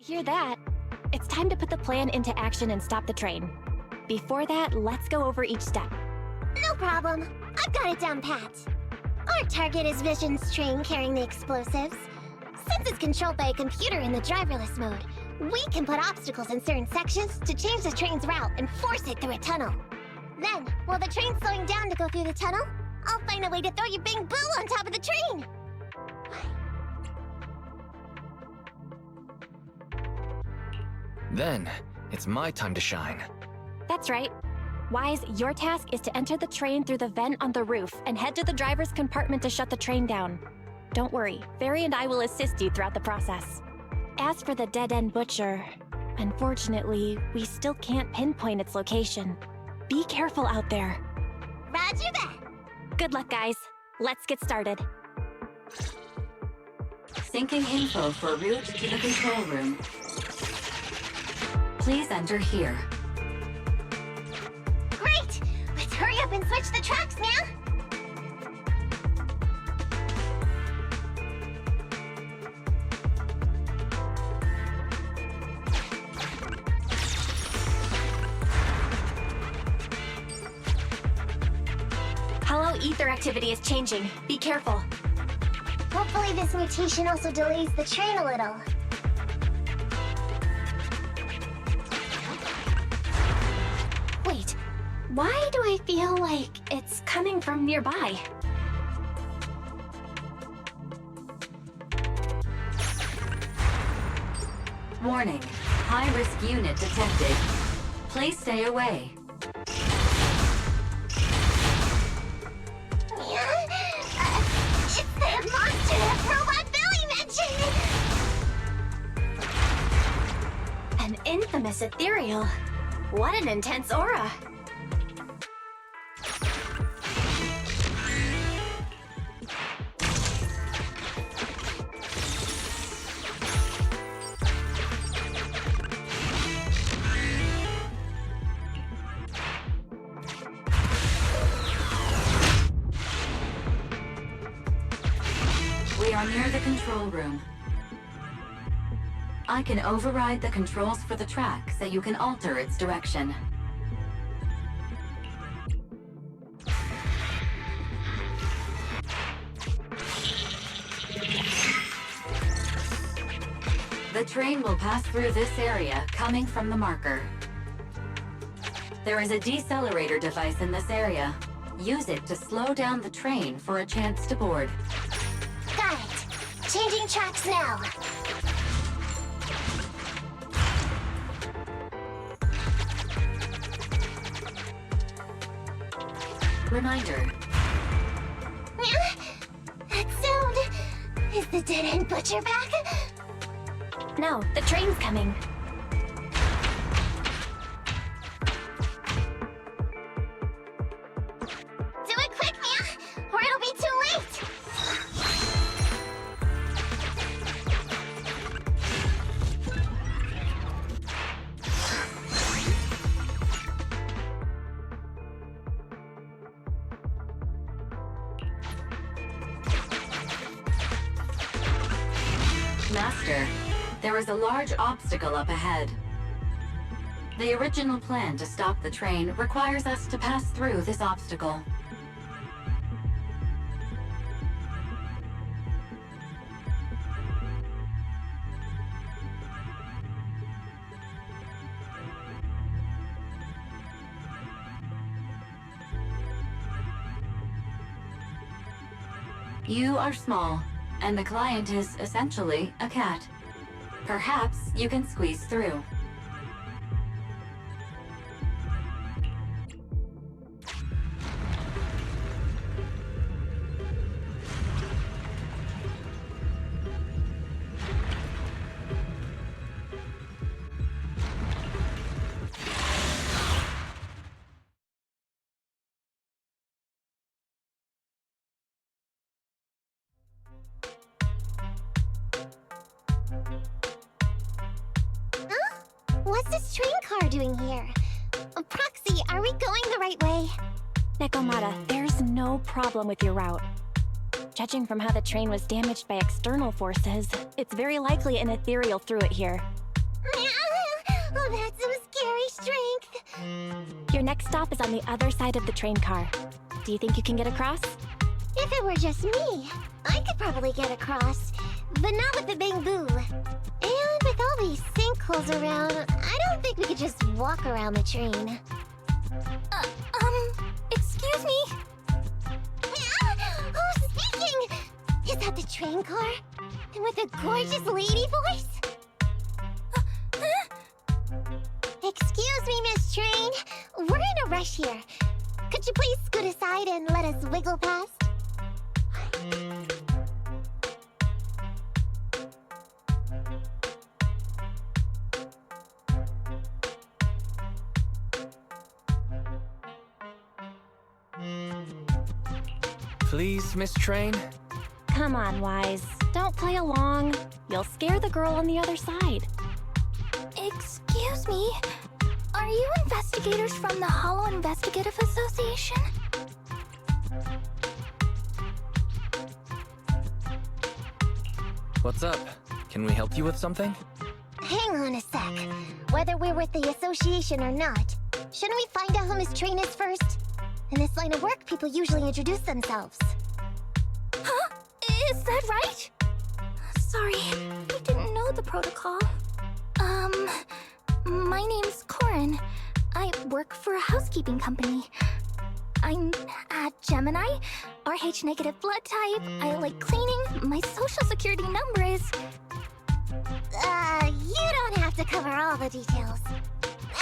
Hear that? It's time to put the plan into action and stop the train. Before that, let's go over each step. No problem. I've got it down pat. Our target is Vision's train carrying the explosives. Since it's controlled by a computer in the driverless mode, we can put obstacles in certain sections to change the train's route and force it through a tunnel. Then, while the train's slowing down to go through the tunnel, I'll find a way to throw your Bing Boo on top of the train! Then, it's my time to shine. That's right. Wise, your task is to enter the train through the vent on the roof and head to the driver's compartment to shut the train down. Don't worry, Fairy and I will assist you throughout the process. As for the dead-end butcher, unfortunately, we still can't pinpoint its location. Be careful out there. Roger that! Good luck, guys. Let's get started. Syncing info for route to the control room. Please enter here. Great! Let's hurry up and switch the tracks now! Hollow ether activity is changing. Be careful. Hopefully this mutation also delays the train a little. Wait, why do I feel like it's coming from nearby? Warning, high-risk unit detected. Please stay away. It's that monster that Robot Billy mentioned! An infamous ethereal. What an intense aura. We are near the control room. I can override the controls for the track so you can alter its direction. The train will pass through this area, coming from the marker. There is a decelerator device in this area. Use it to slow down the train for a chance to board. Got it! Changing tracks now! Reminder. That sound... Is the dead-end butcher back? No, the train's coming. Do it quick, Mia, or it'll be too late! Master, there is a large obstacle up ahead. The original plan to stop the train requires us to pass through this obstacle. You are small, and the client is essentially a cat. Perhaps you can squeeze through. What's this train car doing here? Proxy, are we going the right way? Nekomata, there's no problem with your route. Judging from how the train was damaged by external forces, it's very likely an ethereal threw it here. Oh, that's some scary strength. Your next stop is on the other side of the train car. Do you think you can get across? If it were just me, I could probably get across, but not with the bamboo. And with all these sinkholes around, I don't think we could just walk around the train. Excuse me? Who's speaking? Is that the train car? And with a gorgeous lady voice? Excuse me, Miss Train. We're in a rush here. Could you please scoot aside and let us wiggle past? Please, Miss Train? Come on, Wise. Don't play along. You'll scare the girl on the other side. Excuse me? Are you investigators from the Hollow Investigative Association? What's up? Can we help you with something? Hang on a sec. Whether we're with the association or not, shouldn't we find out who Miss Train is first? In this line of work, people usually introduce themselves. Huh? Is that right? Sorry, I didn't know the protocol. My name's Corin. I work for a housekeeping company. I'm a Gemini, RH negative blood type. I like cleaning. My social security number is... You don't have to cover all the details.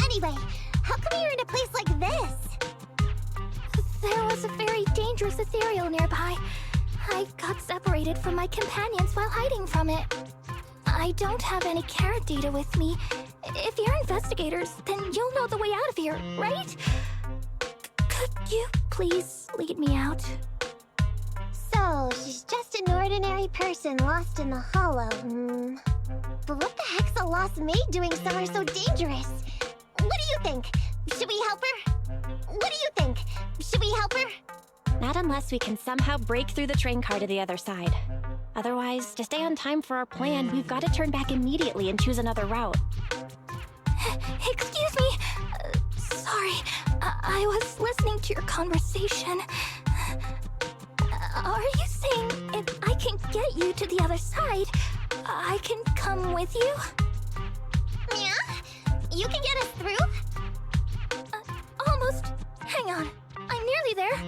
Anyway, how come you're in a place like this? There was a very dangerous ethereal nearby. I got separated from my companions while hiding from it. I don't have any carrot data with me. If you're investigators, then you'll know the way out of here, right? Could you please lead me out? So, she's just an ordinary person lost in the Hollow. But what the heck's a lost maid doing somewhere so dangerous? What do you think? Should we help her? What do you think? Should we help her? Not unless we can somehow break through the train car to the other side. Otherwise, to stay on time for our plan, we've got to turn back immediately and choose another route. Excuse me. Sorry, I was listening to your conversation. Are you saying if I can get you to the other side, I can come with you? Yeah? You can get us through? Almost. Hang on. I'm nearly there.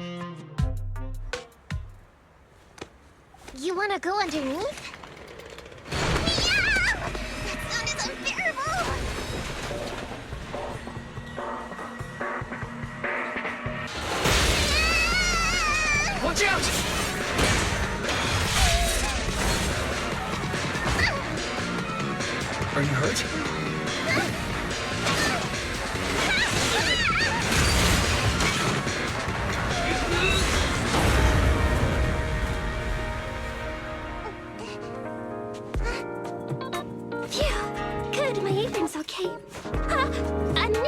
You wanna go underneath? Yeah! That sound is unbearable! Watch out! Are you hurt? Phew. Good, my apron's okay.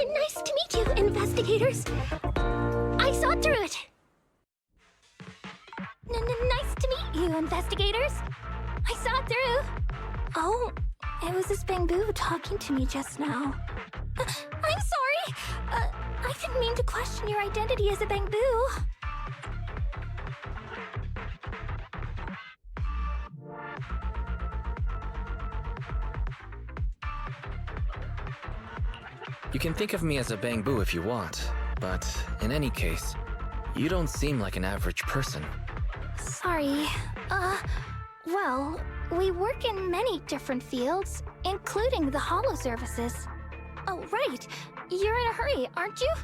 Nice to meet you, investigators. I saw through it. Nice to meet you, investigators. I saw it through. Oh, it was this bamboo talking to me just now. I'm sorry. I didn't mean to question your identity as a bamboo. You can think of me as a bamboo if you want, but in any case, you don't seem like an average person. Sorry. Well, we work in many different fields, including the Hollow services. Oh, right. You're in a hurry, aren't you?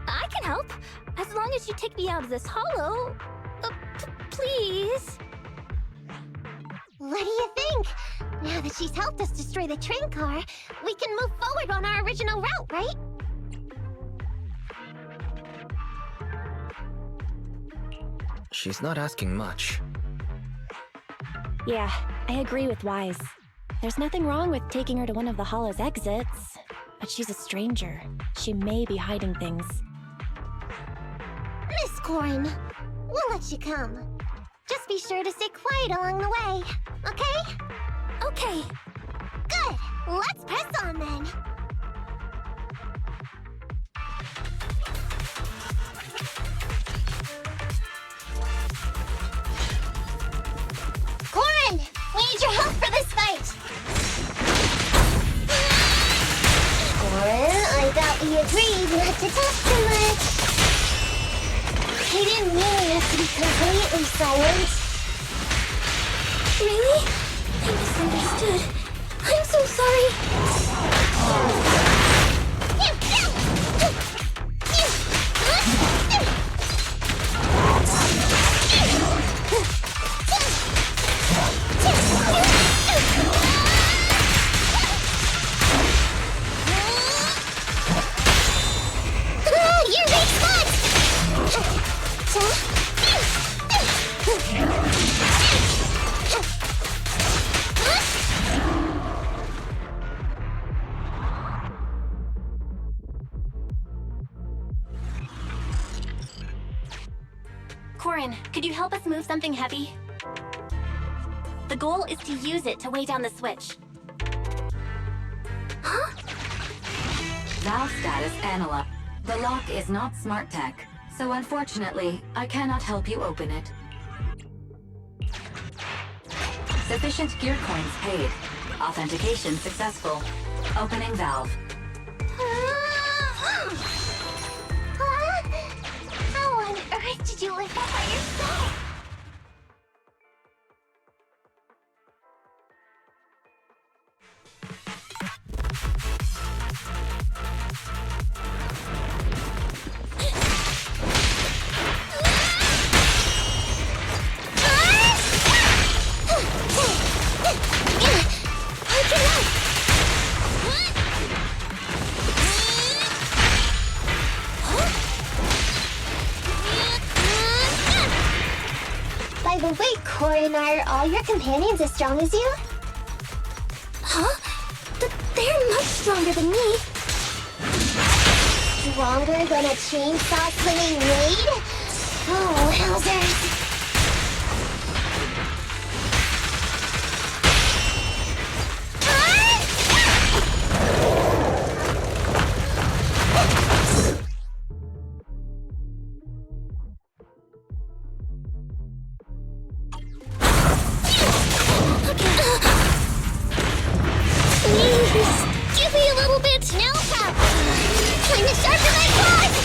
I can help, as long as you take me out of this Hollow. Please. What do you think? Now that she's helped us destroy the train car, we can move forward on our original route, right? She's not asking much. Yeah, I agree with Wise. There's nothing wrong with taking her to one of the Hollow's exits, but she's a stranger. She may be hiding things. Miss Corin, we'll let you come. Just be sure to stay quiet along the way, okay? Okay. Good! Let's press on then. Corin, we need your help for this fight. Corin, I thought we agreed not to talk too much. He didn't mean us to be completely silent. Really? I misunderstood. I'm so sorry. Your big spot! Corin, could you help us move something heavy? The goal is to use it to weigh down the switch. Valve status analyzed. The lock is not smart tech, so unfortunately, I cannot help you open it. Sufficient gear coins paid. Authentication successful. Opening valve. How on earth did you lift that by yourself? By the way, Corin, are all your companions as strong as you? Huh? They're much stronger than me. Stronger than a chainsaw swinging raid? Oh, wowzers. Please, give me a little bit. No problem. Time to sharpen my claws!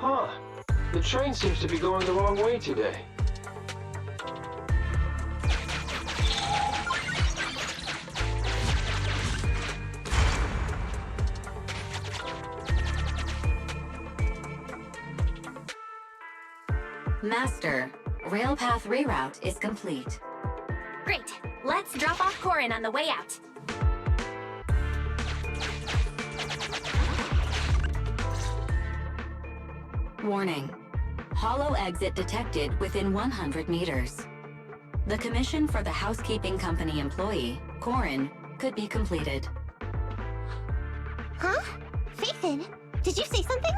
Huh. The train seems to be going the wrong way today. Master, rail path reroute is complete. Great. Let's drop off Corin on the way out. Warning. Hollow exit detected within 100 meters. The commission for the housekeeping company employee, Corin, could be completed. Huh? Faithin, did you say something?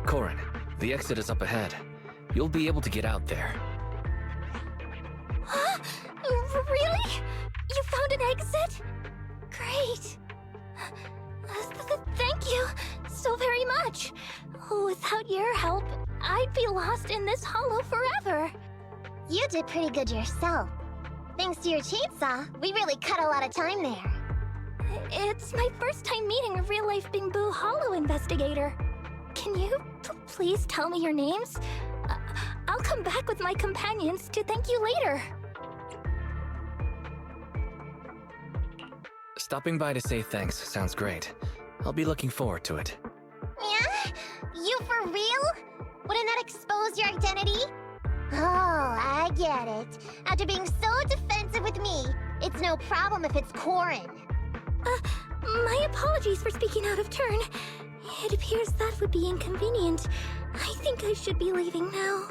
Corin, the exit is up ahead. You'll be able to get out there. Huh? Really? You found an exit? Great. Thank you so very much. Without your help, I'd be lost in this hollow forever. You did pretty good yourself. Thanks to your chainsaw, we really cut a lot of time there. It's my first time meeting a real-life Bingbu Hollow investigator. Can you please tell me your names? I'll come back with my companions to thank you later. Stopping by to say thanks sounds great. I'll be looking forward to it. Yeah? You for real? Wouldn't that expose your identity? Oh, I get it. After being so defensive with me, it's no problem if it's Corin. My apologies for speaking out of turn. It appears that would be inconvenient. I think I should be leaving now.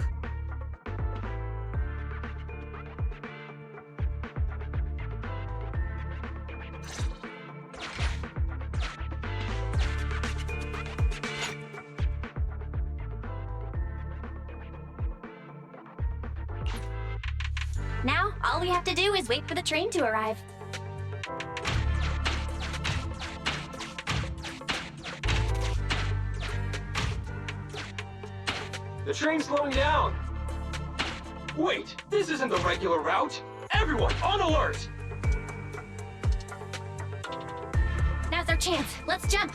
Now, all we have to do is wait for the train to arrive. The train's slowing down! Wait, this isn't the regular route! Everyone, on alert! Now's our chance. Let's jump.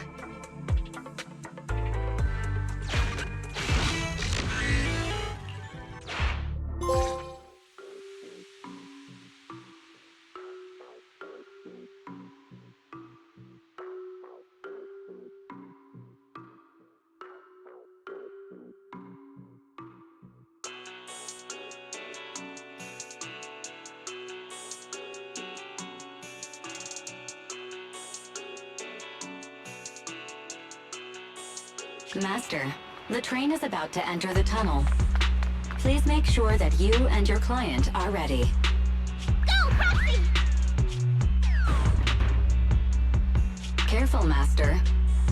Master, the train is about to enter the tunnel. Please make sure that you and your client are ready. Go, Roxy! Careful, Master.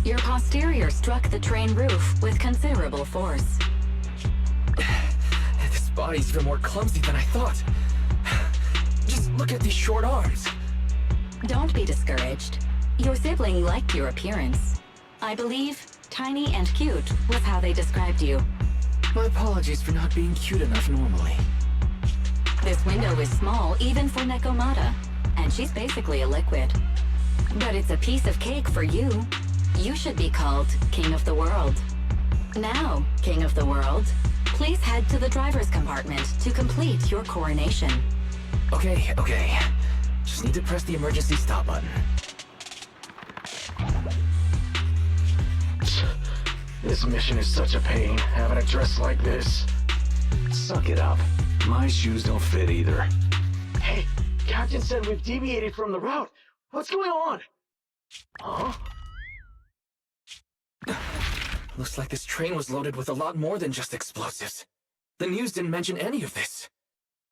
Your posterior struck the train roof with considerable force. This body's even more clumsy than I thought. Just look at these short arms. Don't be discouraged. Your sibling liked your appearance. I believe tiny and cute was how they described you. My apologies for not being cute enough normally. This window is small even for Nekomata, and she's basically a liquid. But it's a piece of cake for you. You should be called King of the World. Now, King of the World, please head to the driver's compartment to complete your coronation. Okay. Just need to press the emergency stop button. This mission is such a pain, having a dress like this. Suck it up. My shoes don't fit either. Hey, Captain said we've deviated from the route. What's going on? Huh? Looks like this train was loaded with a lot more than just explosives. The news didn't mention any of this.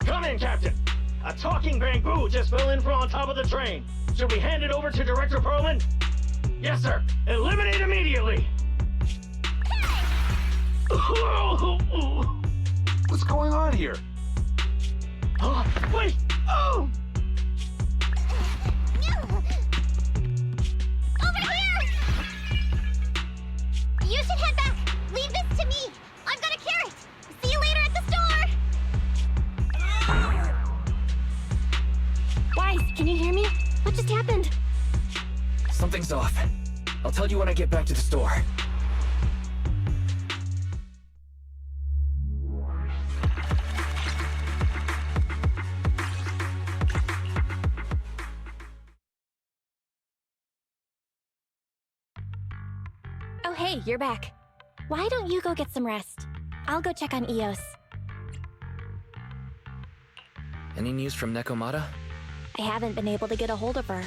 Come in, Captain! A talking bamboo just fell in from on top of the train. Should we hand it over to Director Perlman? Yes, sir. Eliminate immediately! What's going on here? Wait! Oh! Over here! You should head back. Leave this to me. I've got a carrot. See you later at the store. Wise, can you hear me? What just happened? Something's off. I'll tell you when I get back to the store. Oh, hey, you're back. Why don't you go get some rest? I'll go check on Eos. Any news from Nekomata? I haven't been able to get a hold of her.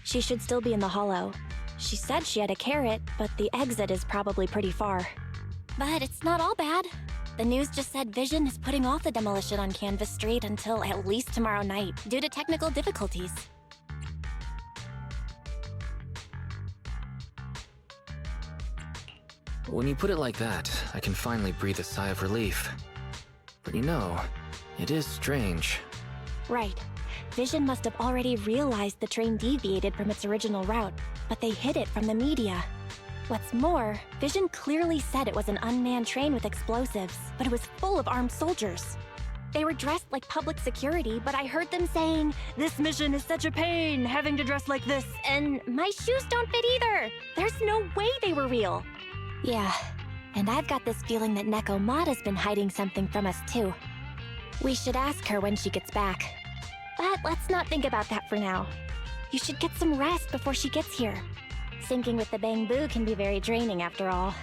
She should still be in the hollow. She said she had a carrot, but the exit is probably pretty far. But it's not all bad. The news just said Vision is putting off the demolition on Canvas Street until at least tomorrow night, due to technical difficulties. When you put it like that, I can finally breathe a sigh of relief. But you know, it is strange. Right. Vision must have already realized the train deviated from its original route, but they hid it from the media. What's more, Vision clearly said it was an unmanned train with explosives, but it was full of armed soldiers. They were dressed like public security, but I heard them saying, "This mission is such a pain, having to dress like this," and my shoes don't fit either. There's no way they were real. Yeah, and I've got this feeling that Nekomata's been hiding something from us too. We should ask her when she gets back. But let's not think about that for now. You should get some rest before she gets here. Syncing with the Bangbu can be very draining after all.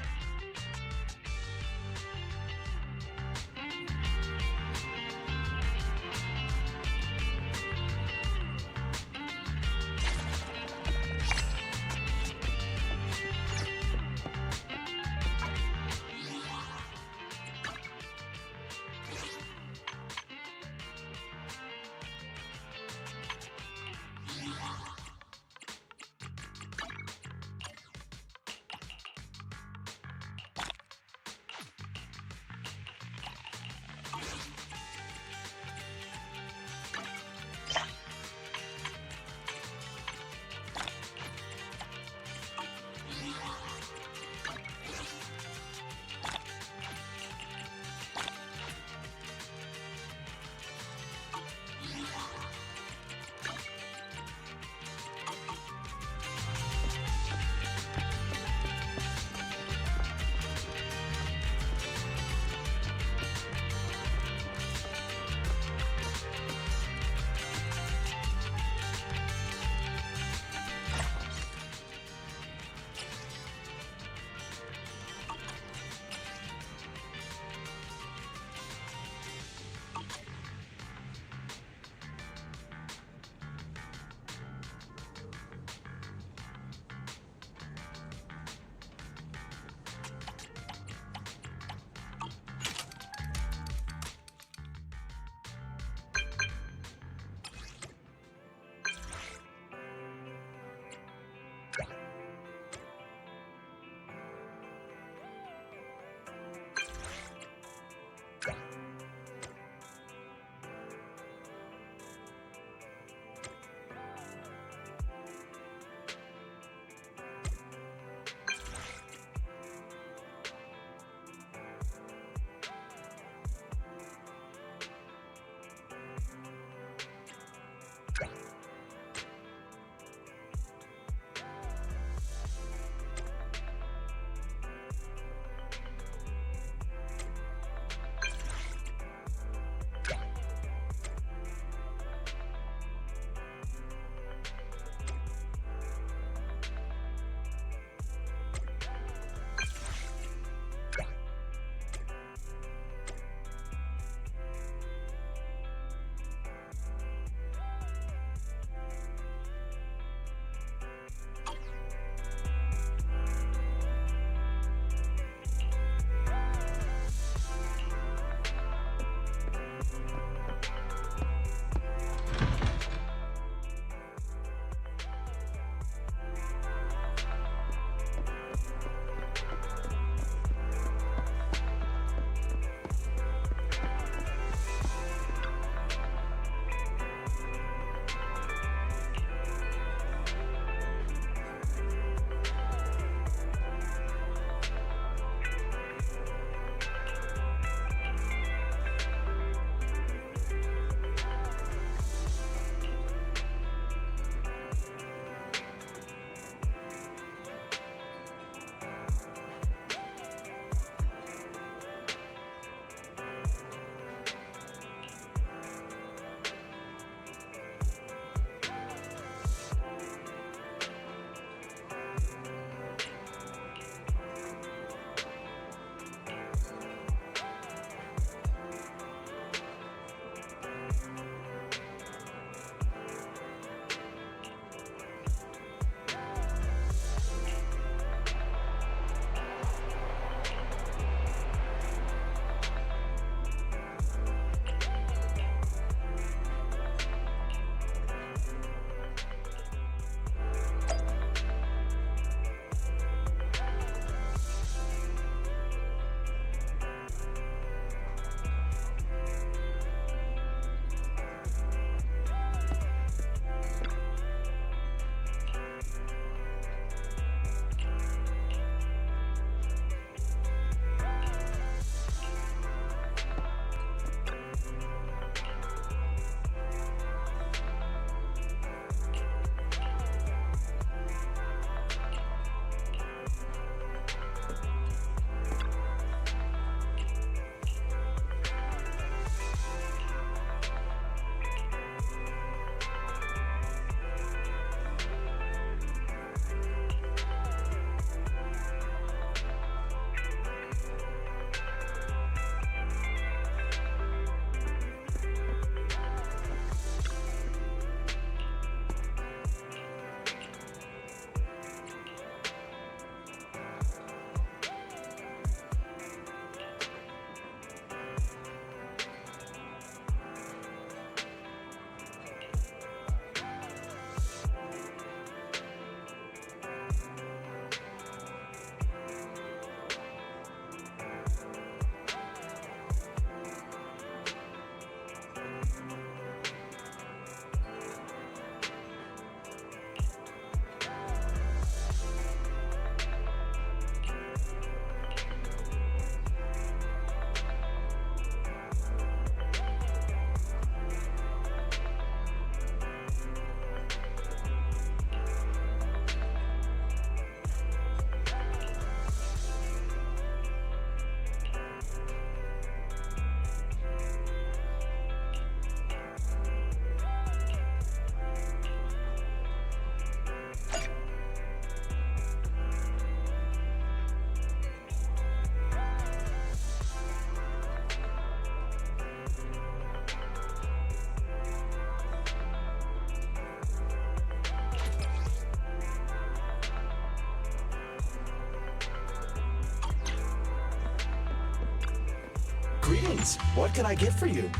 Greetings. What can I get for you?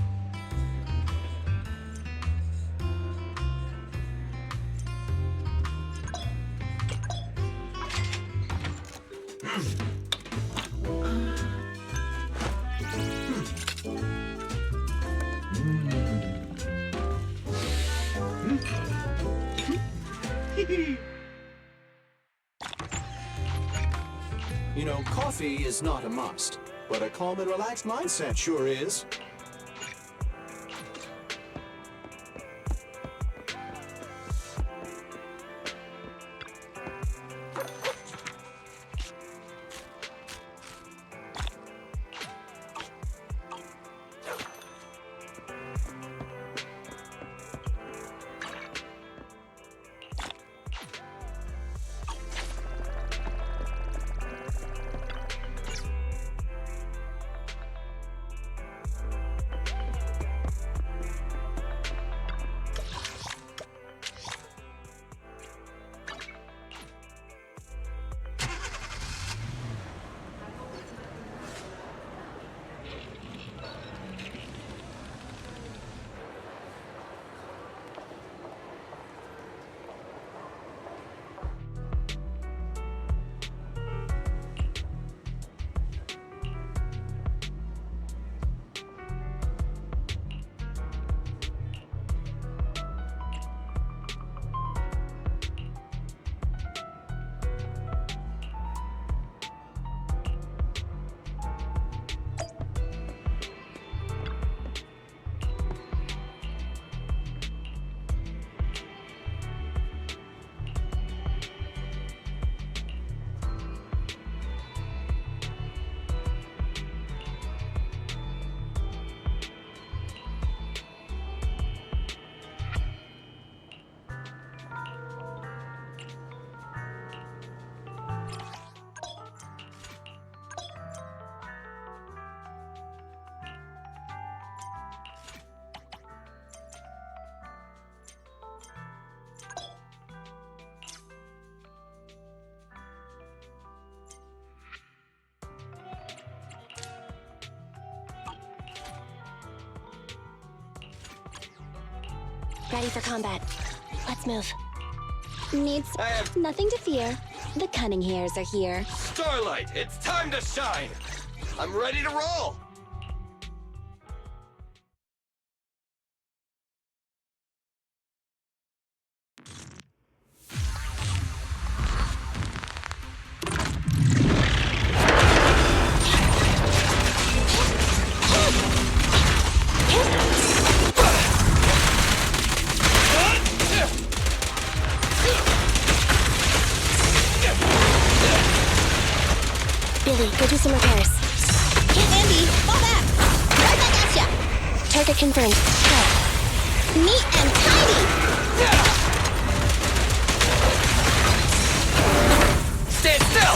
You know, coffee is not a must, but a calm and relaxed mindset sure is. Ready for combat. Let's move. Needs nothing to fear. The cunning hairs are here. Starlight, it's time to shine! I'm ready to roll! Billy, go do some repairs. Andy, fall back! Right back at ya! Target confirmed. Go. Neat and tidy! Stand still!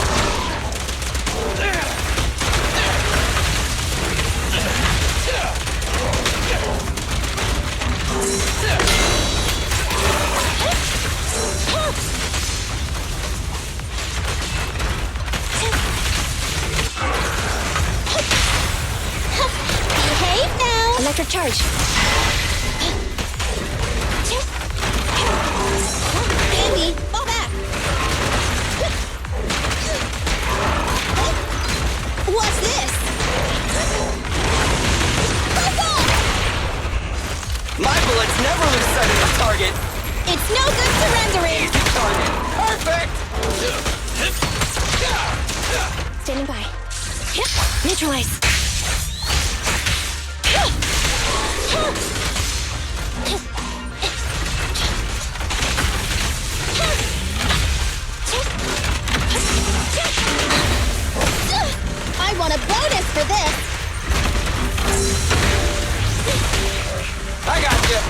Behave now! Electric charge. Andy, fall back! What's this? Purple! My bullets never lose sight of the target! It's no good surrendering! Easy target! Perfect! Standing by. Neutralize. I want a bonus for this! I got you!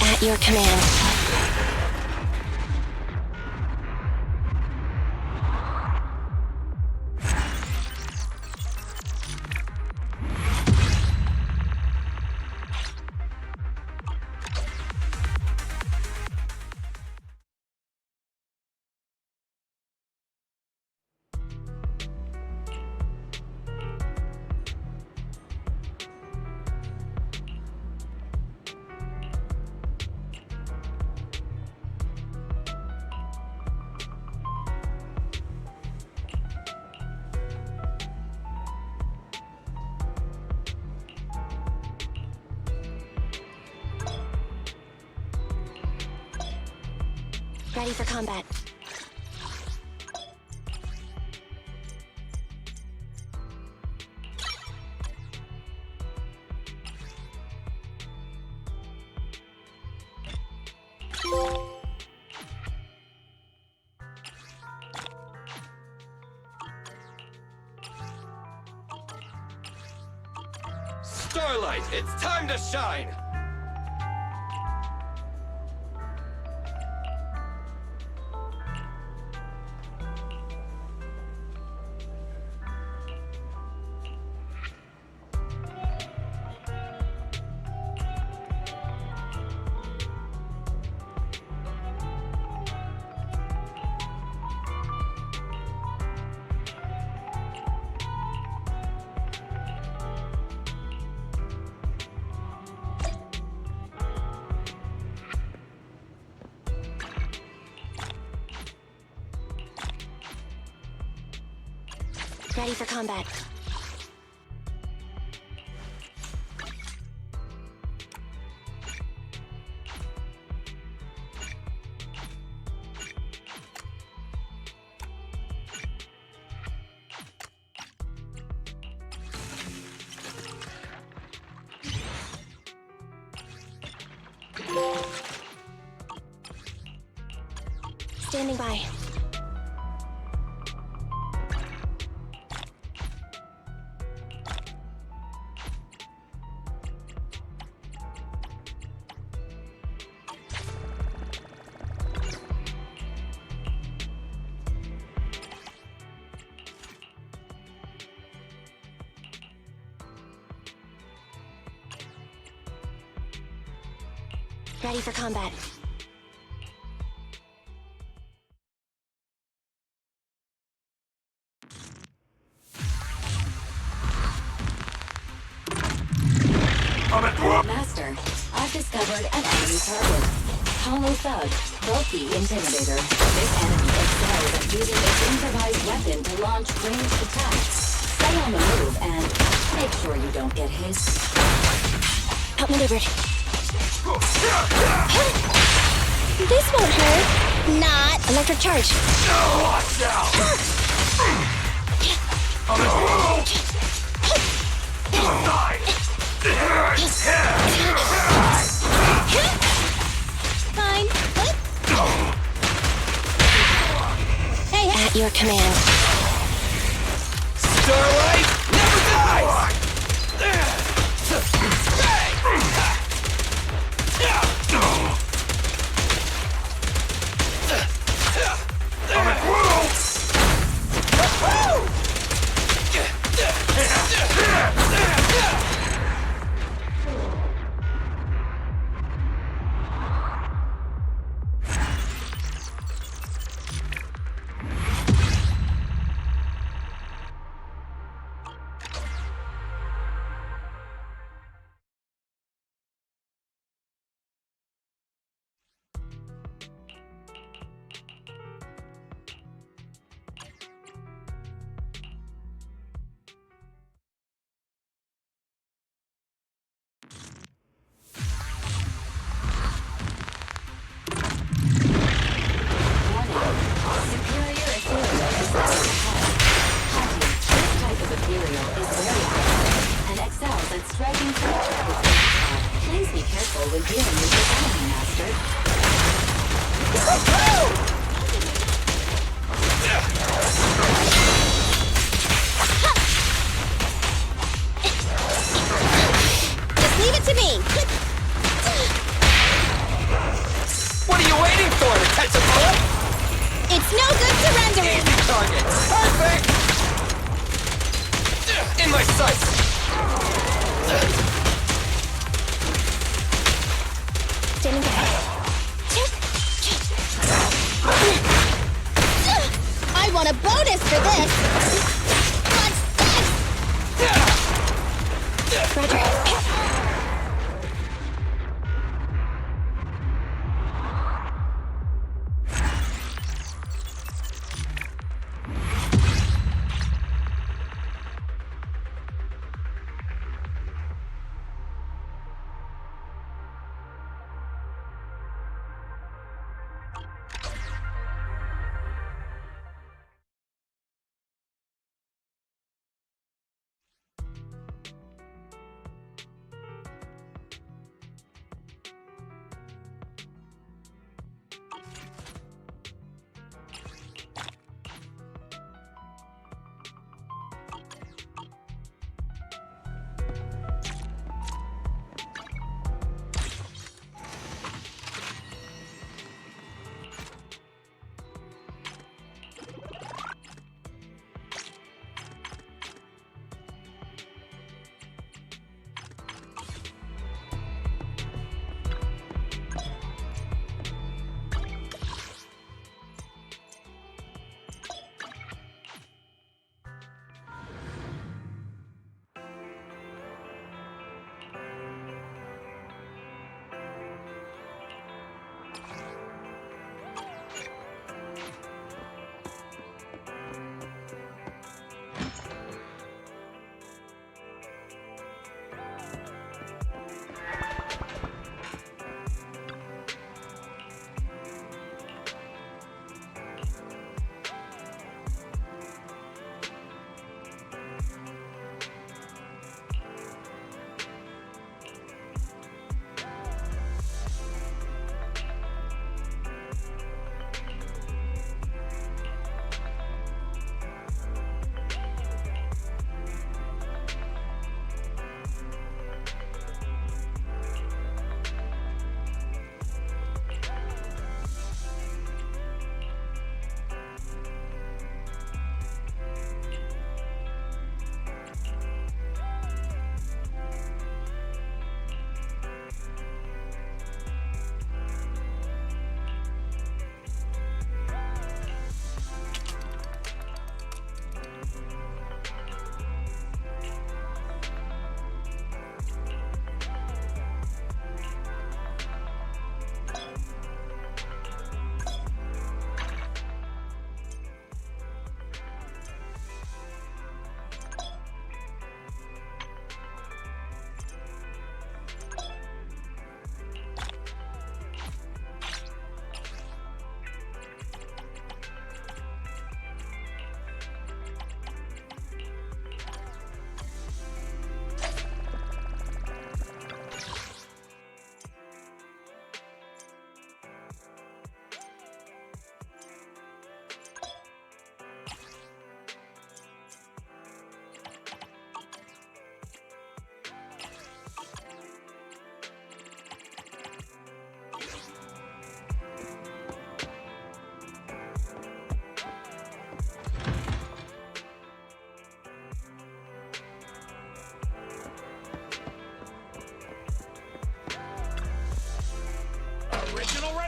At your command. Ready for combat. Starlight, it's time to shine! Ready for combat. Standing by. Ready for combat. Master, I've discovered an enemy target. Hollow Thug, bulky intimidator. This enemy excels at using its improvised weapon to launch ranged attacks. Stay on the move and make sure you don't get hit. Outmaneuvered. This won't hurt. Not. Electric charge. Fine. Hey, at your command. Starlight never dies! It's no good surrendering! Target! Perfect! In my sights! Standing by. I want a bonus for this! What's this? Roger.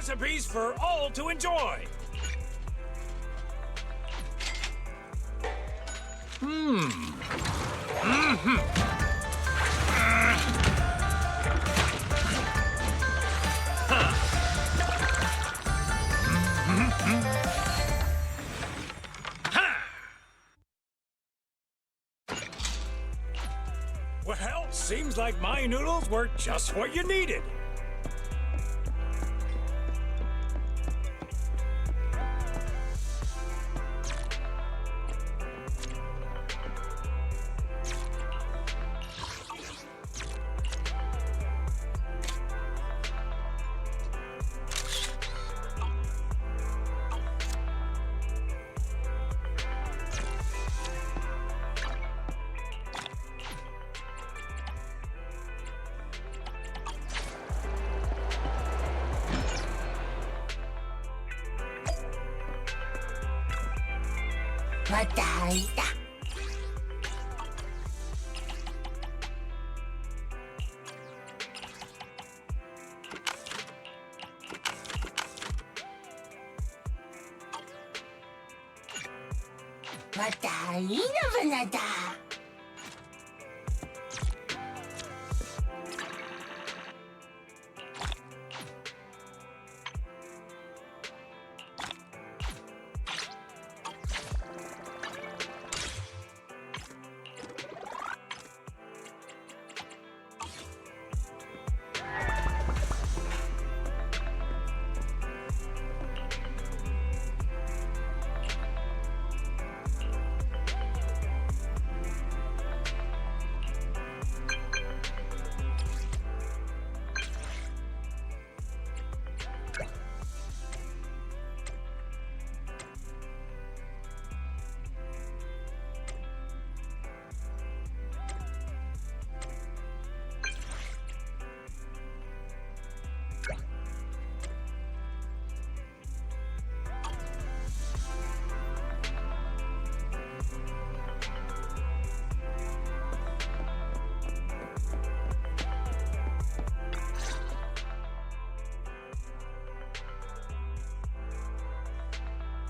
recipes for all to enjoy. Well, seems like my noodles were just what you needed.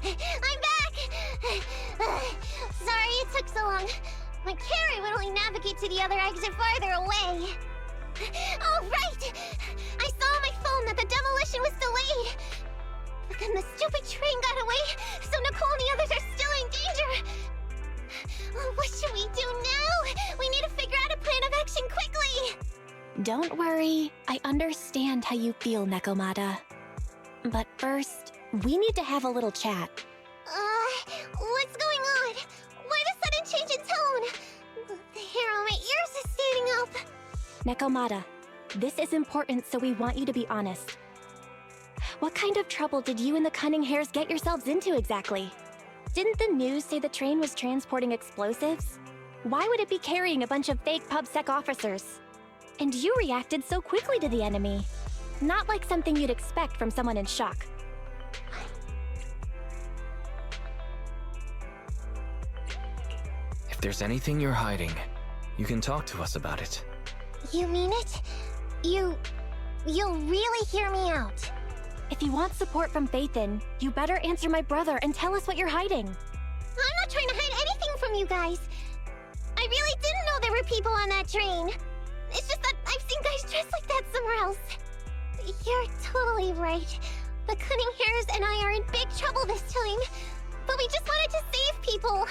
I'm back! Sorry it took so long. My carry would only navigate to the other exit farther away. Oh, right! I saw on my phone that the demolition was delayed. But then the stupid train got away, so Nicole and the others are still in danger. Oh, what should we do now? We need to figure out a plan of action quickly! Don't worry. I understand how you feel, Nekomata. But first, we need to have a little chat. What's going on? Why the sudden change in tone? The hair on my ears is standing up. Nekomata, this is important, so we want you to be honest. What kind of trouble did you and the cunning hairs get yourselves into exactly? Didn't the news say the train was transporting explosives? Why would it be carrying a bunch of fake PubSec officers? And you reacted so quickly to the enemy. Not like something you'd expect from someone in shock. If there's anything you're hiding, you can talk to us about it. You mean it? You'll really hear me out. If you want support from Phaethon, you better answer my brother and tell us what you're hiding. I'm not trying to hide anything from you guys. I really didn't know there were people on that train. It's just that I've seen guys dressed like that somewhere else. You're totally right. The cunning hairs and I are in big trouble this time. But we just wanted to save people.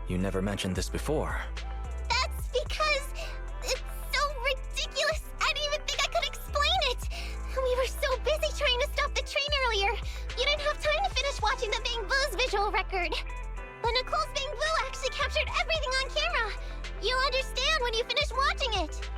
You never mentioned this before. That's because it's so ridiculous. I didn't even think I could explain it. We were so busy trying to stop the train earlier. You didn't have time to finish watching the Bang Boo's visual record. But Nicole's Bang Boo actually captured everything on camera. You'll understand when you finish watching it.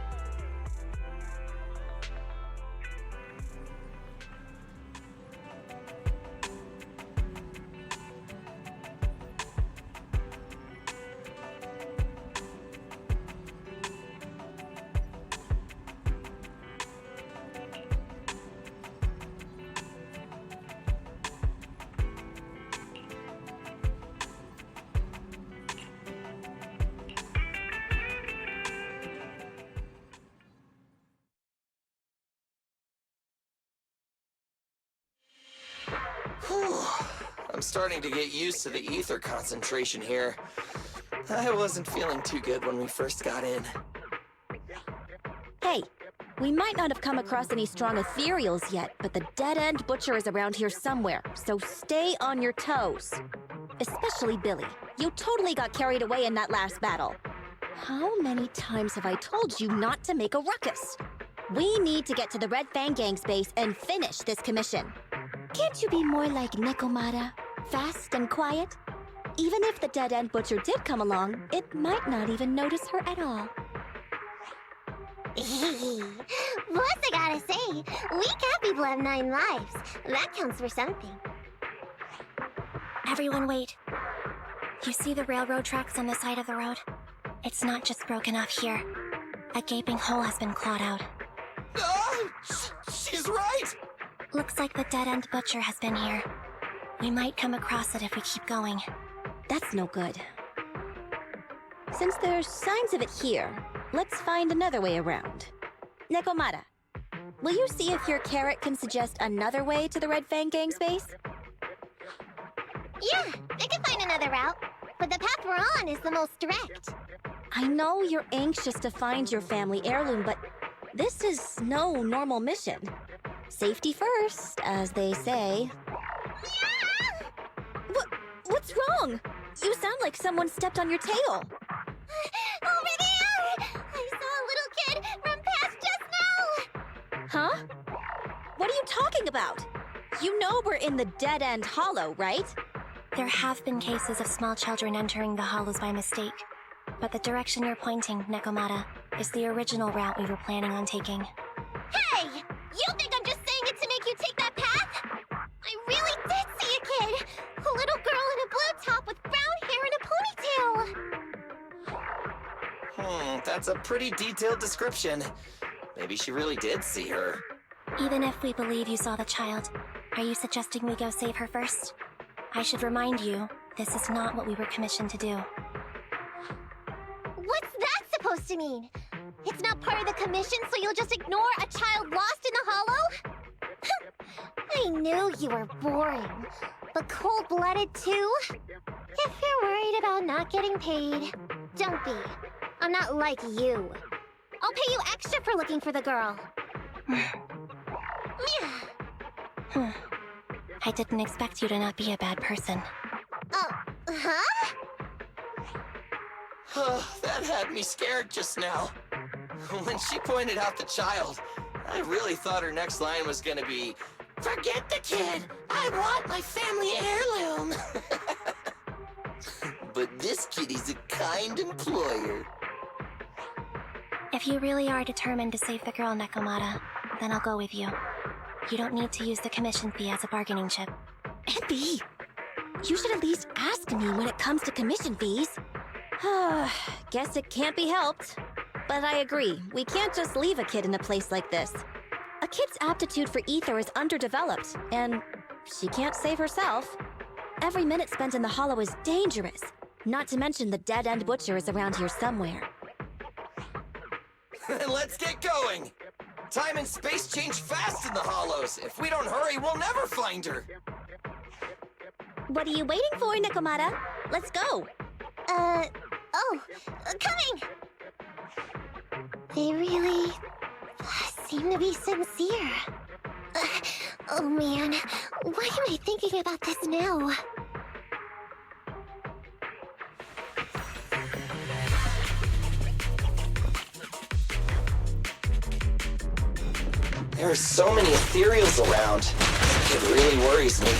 I'm starting to get used to the ether concentration here. I wasn't feeling too good when we first got in. Hey, we might not have come across any strong ethereals yet, but the dead-end butcher is around here somewhere, so stay on your toes. Especially Billy. You totally got carried away in that last battle. How many times have I told you not to make a ruckus? We need to get to the Red Fang Gang's base and finish this commission. Can't you be more like Nekomata? Fast and quiet? Even if the dead-end butcher did come along, it might not even notice her at all. Plus, I gotta say, we cat people have 9 lives. That counts for something. Everyone wait. You see the railroad tracks on the side of the road? It's not just broken off here. A gaping hole has been clawed out. Oh, she's right! Looks like the dead-end butcher has been here. We might come across it if we keep going. That's no good. Since there's signs of it here, let's find another way around. Nekomata, will you see if your carrot can suggest another way to the Red Fang Gang's base? Yeah, I can find another route, but the path we're on is the most direct. I know you're anxious to find your family heirloom, but this is no normal mission. Safety first, as they say. What's wrong? You sound like someone stepped on your tail. Over there! I saw a little kid run past just now! Huh? What are you talking about? You know we're in the dead-end hollow, right? There have been cases of small children entering the hollows by mistake. But the direction you're pointing, Nekomata, is the original route we were planning on taking. Hey! You think I'm just saying it to make you take that path? I really did see a kid! A little girl in a blue top with brown hair and a ponytail! That's a pretty detailed description. Maybe she really did see her. Even if we believe you saw the child, are you suggesting we go save her first? I should remind you, this is not what we were commissioned to do. What's that supposed to mean? It's not part of the commission, so you'll just ignore a child lost in the hollow? I knew you were boring, but cold-blooded too? If you're worried about not getting paid, don't be. I'm not like you. I'll pay you extra for looking for the girl. I didn't expect you to not be a bad person. Oh, huh? That had me scared just now. When she pointed out the child, I really thought her next line was gonna be, "Forget the kid! I want my family heirloom!" But this kitty's a kind employer. If you really are determined to save the girl, Nekomata, then I'll go with you. You don't need to use the commission fee as a bargaining chip. Epi, you should at least ask me when it comes to commission fees. Guess it can't be helped. But I agree, we can't just leave a kid in a place like this. A kid's aptitude for ether is underdeveloped, and she can't save herself. Every minute spent in the hollow is dangerous, not to mention the dead-end butcher is around here somewhere. Then let's get going! Time and space change fast in the hollows. If we don't hurry, we'll never find her. What are you waiting for, Nekomata? Let's go! Coming! They really seem to be sincere. Oh man, why am I thinking about this now? There are so many ethereals around. It really worries me.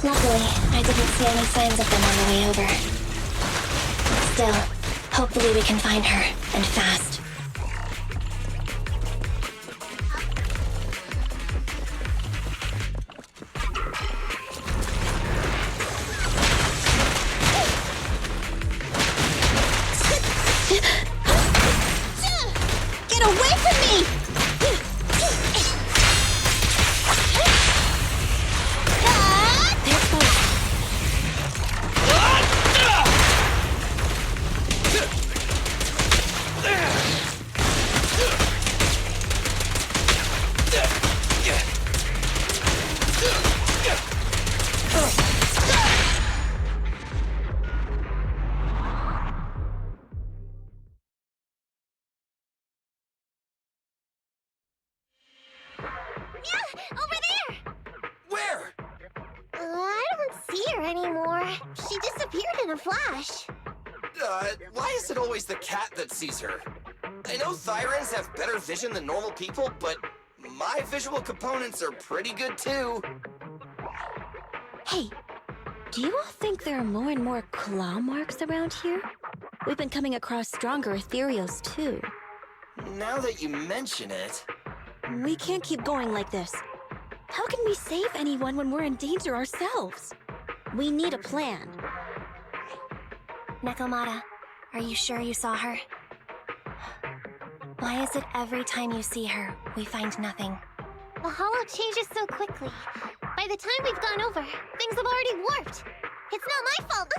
Luckily, I didn't see any signs of them on the way over. Still, hopefully we can find her, and fast. Get away from me! Ugh. She disappeared in a flash. Why is it always the cat that sees her? I know Thyrans have better vision than normal people, but my visual components are pretty good too. Hey, do you all think there are more and more claw marks around here? We've been coming across stronger ethereals too. Now that you mention it... We can't keep going like this. How can we save anyone when we're in danger ourselves? We need a plan. Nekomata, are you sure you saw her? Why is it every time you see her, we find nothing? The hollow changes so quickly. By the time we've gone over, things have already warped. It's not my fault.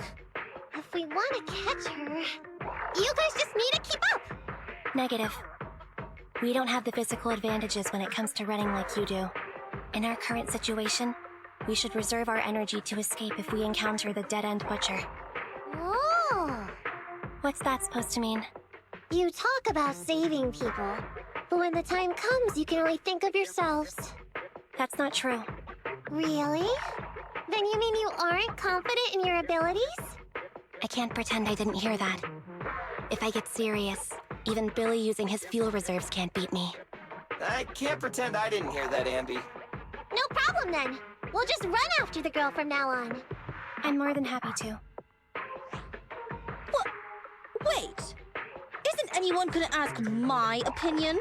If we want to catch her, you guys just need to keep up. Negative. We don't have the physical advantages when it comes to running like you do. In our current situation, we should reserve our energy to escape if we encounter the dead-end butcher. Oh! What's that supposed to mean? You talk about saving people, but when the time comes, you can only think of yourselves. That's not true. Really? Then you mean you aren't confident in your abilities? I can't pretend I didn't hear that. If I get serious, even Billy using his fuel reserves can't beat me. I can't pretend I didn't hear that, Ambi. No problem then. We'll just run after the girl from now on. I'm more than happy to. What? Wait! Isn't anyone gonna ask my opinion?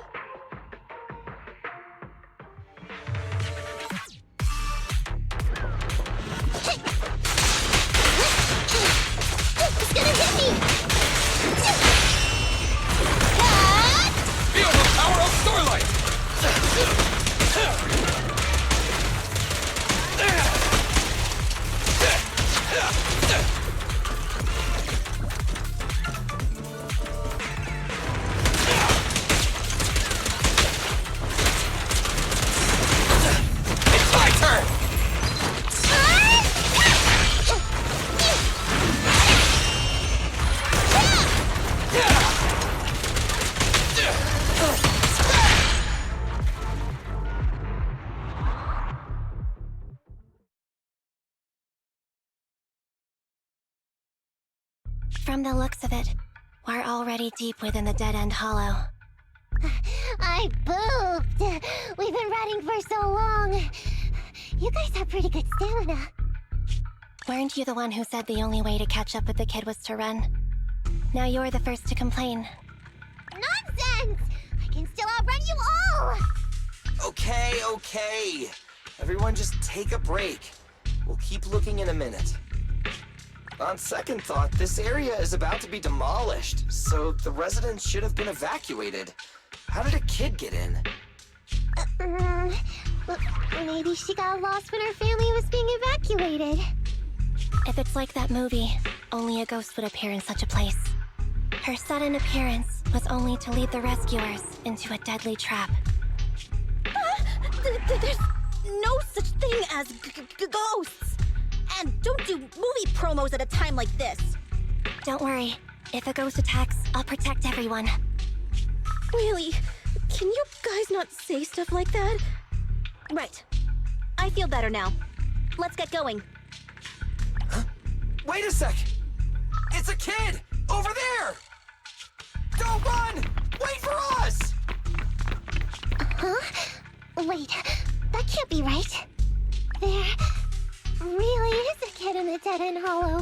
It's gonna hit me! Feel the power of Starlight! It's my turn! From the looks of it, we're already deep within the dead-end hollow. I pooped! We've been running for so long. You guys have pretty good stamina. Weren't you the one who said the only way to catch up with the kid was to run? Now you're the first to complain. Nonsense! I can still outrun you all! Okay. Everyone just take a break. We'll keep looking in a minute. On second thought, this area is about to be demolished, so the residents should have been evacuated. How did a kid get in? Look, maybe she got lost when her family was being evacuated. If it's like that movie, only a ghost would appear in such a place. Her sudden appearance was only to lead the rescuers into a deadly trap. There's no such thing as ghosts! And don't do movie promos at a time like this! Don't worry. If a ghost attacks, I'll protect everyone. Really? Can you guys not say stuff like that? Right. I feel better now. Let's get going. Wait a sec! It's a kid! Over there! Don't run! Wait for us! Huh? Wait, that can't be right. There really is a kid in the dead-end hollow.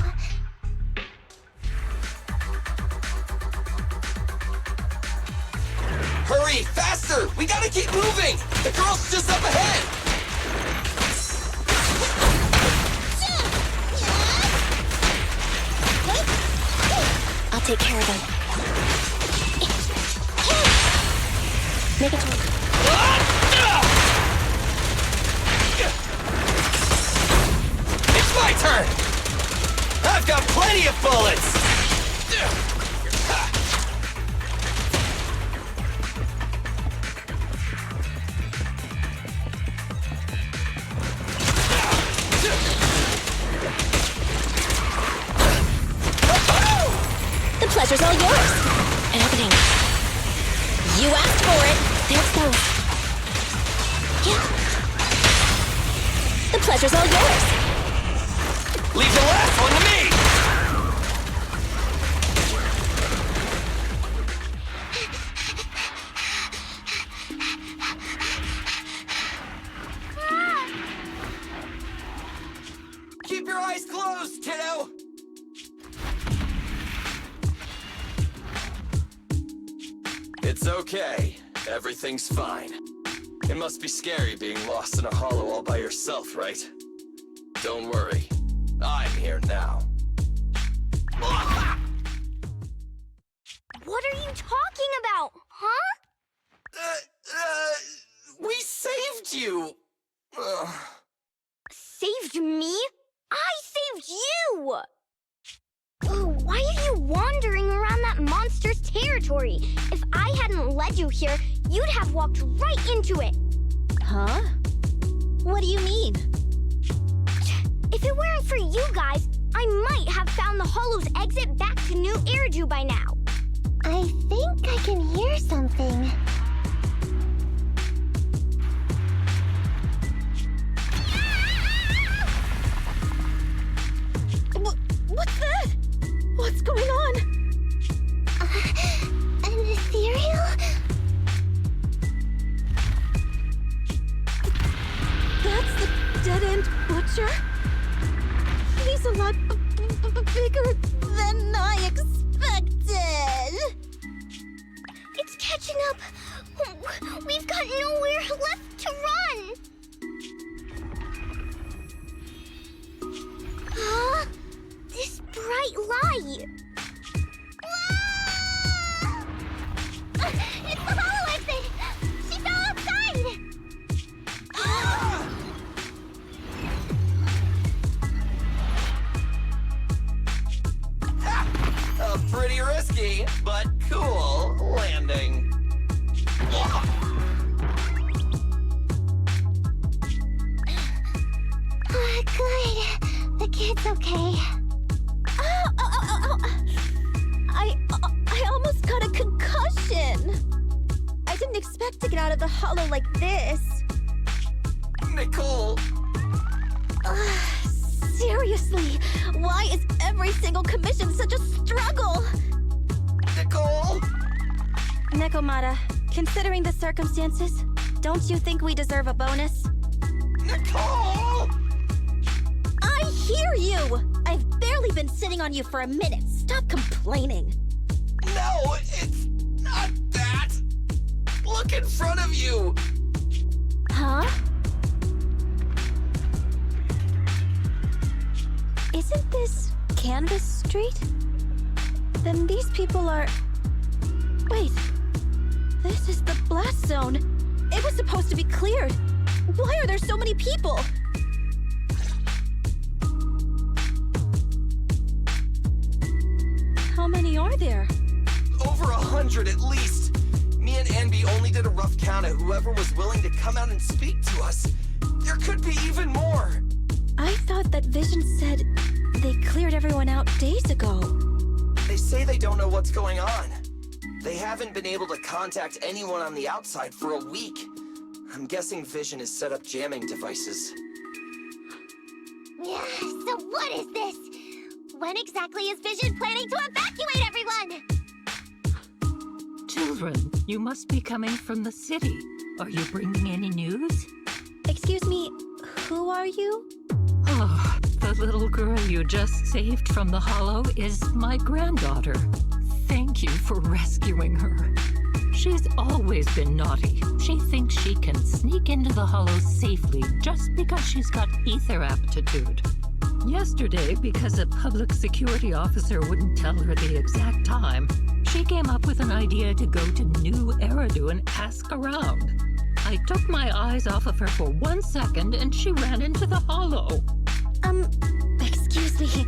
Hurry, faster! We gotta keep moving! The girl's just up ahead! I'll take care of him. Make it work. It's my turn! I've got plenty of bullets! The pleasure's all yours! An opening. You asked for it! There's those. Yeah. The pleasure's all yours! Leave the last one to me! It's okay. Everything's fine. It must be scary being lost in a hollow all by yourself, right? Don't worry. I'm here now. What are you talking about, huh? We saved you! Saved me? I saved you! Oh, why are you wandering around that monster's territory? If I hadn't led you here, you'd have walked right into it. Huh? What do you mean? If it weren't for you guys, I might have found the Hollow's exit back to New Eridu by now. I think I can hear something. What's that? What's going on? An ethereal? That's the dead-end butcher? He's a lot bigger than I expected. It's catching up. We've got nowhere left to run. Huh? This bright light. Ah! It's the Hollow exit. She fell outside. Pretty risky, but cool landing. Good. The kid's okay. Ow. I almost got a concussion. I didn't expect to get out of the hollow like this. Nicole! Seriously, why is every single commission such a struggle? Nicole! Nekomata, considering the circumstances, don't you think we deserve a bonus? Nicole! I hear you! I've barely been sitting on you for a minute. Stop complaining. No, it's not that! Look in front of you! Huh? Isn't this Canvas Street? Then these people are... Wait. This is the blast zone. It was supposed to be cleared. Why are there so many people? How many are there? Over 100 at least. Me and Anby only did a rough count of whoever was willing to come out and speak to us. There could be even more. I thought that Vision said they cleared everyone out days ago. They say they don't know what's going on. They haven't been able to contact anyone on the outside for a week. I'm guessing Vision has set up jamming devices. Yeah, so what is this? When exactly is Vision planning to evacuate everyone? Children, you must be coming from the city. Are you bringing any news? Excuse me, who are you? Oh, the little girl you just saved from the hollow is my granddaughter. Thank you for rescuing her. She's always been naughty. She thinks she can sneak into the hollow safely just because she's got ether aptitude. Yesterday, because a public security officer wouldn't tell her the exact time, she came up with an idea to go to New Eridu and ask around. I took my eyes off of her for 1 second and she ran into the hollow. Excuse me,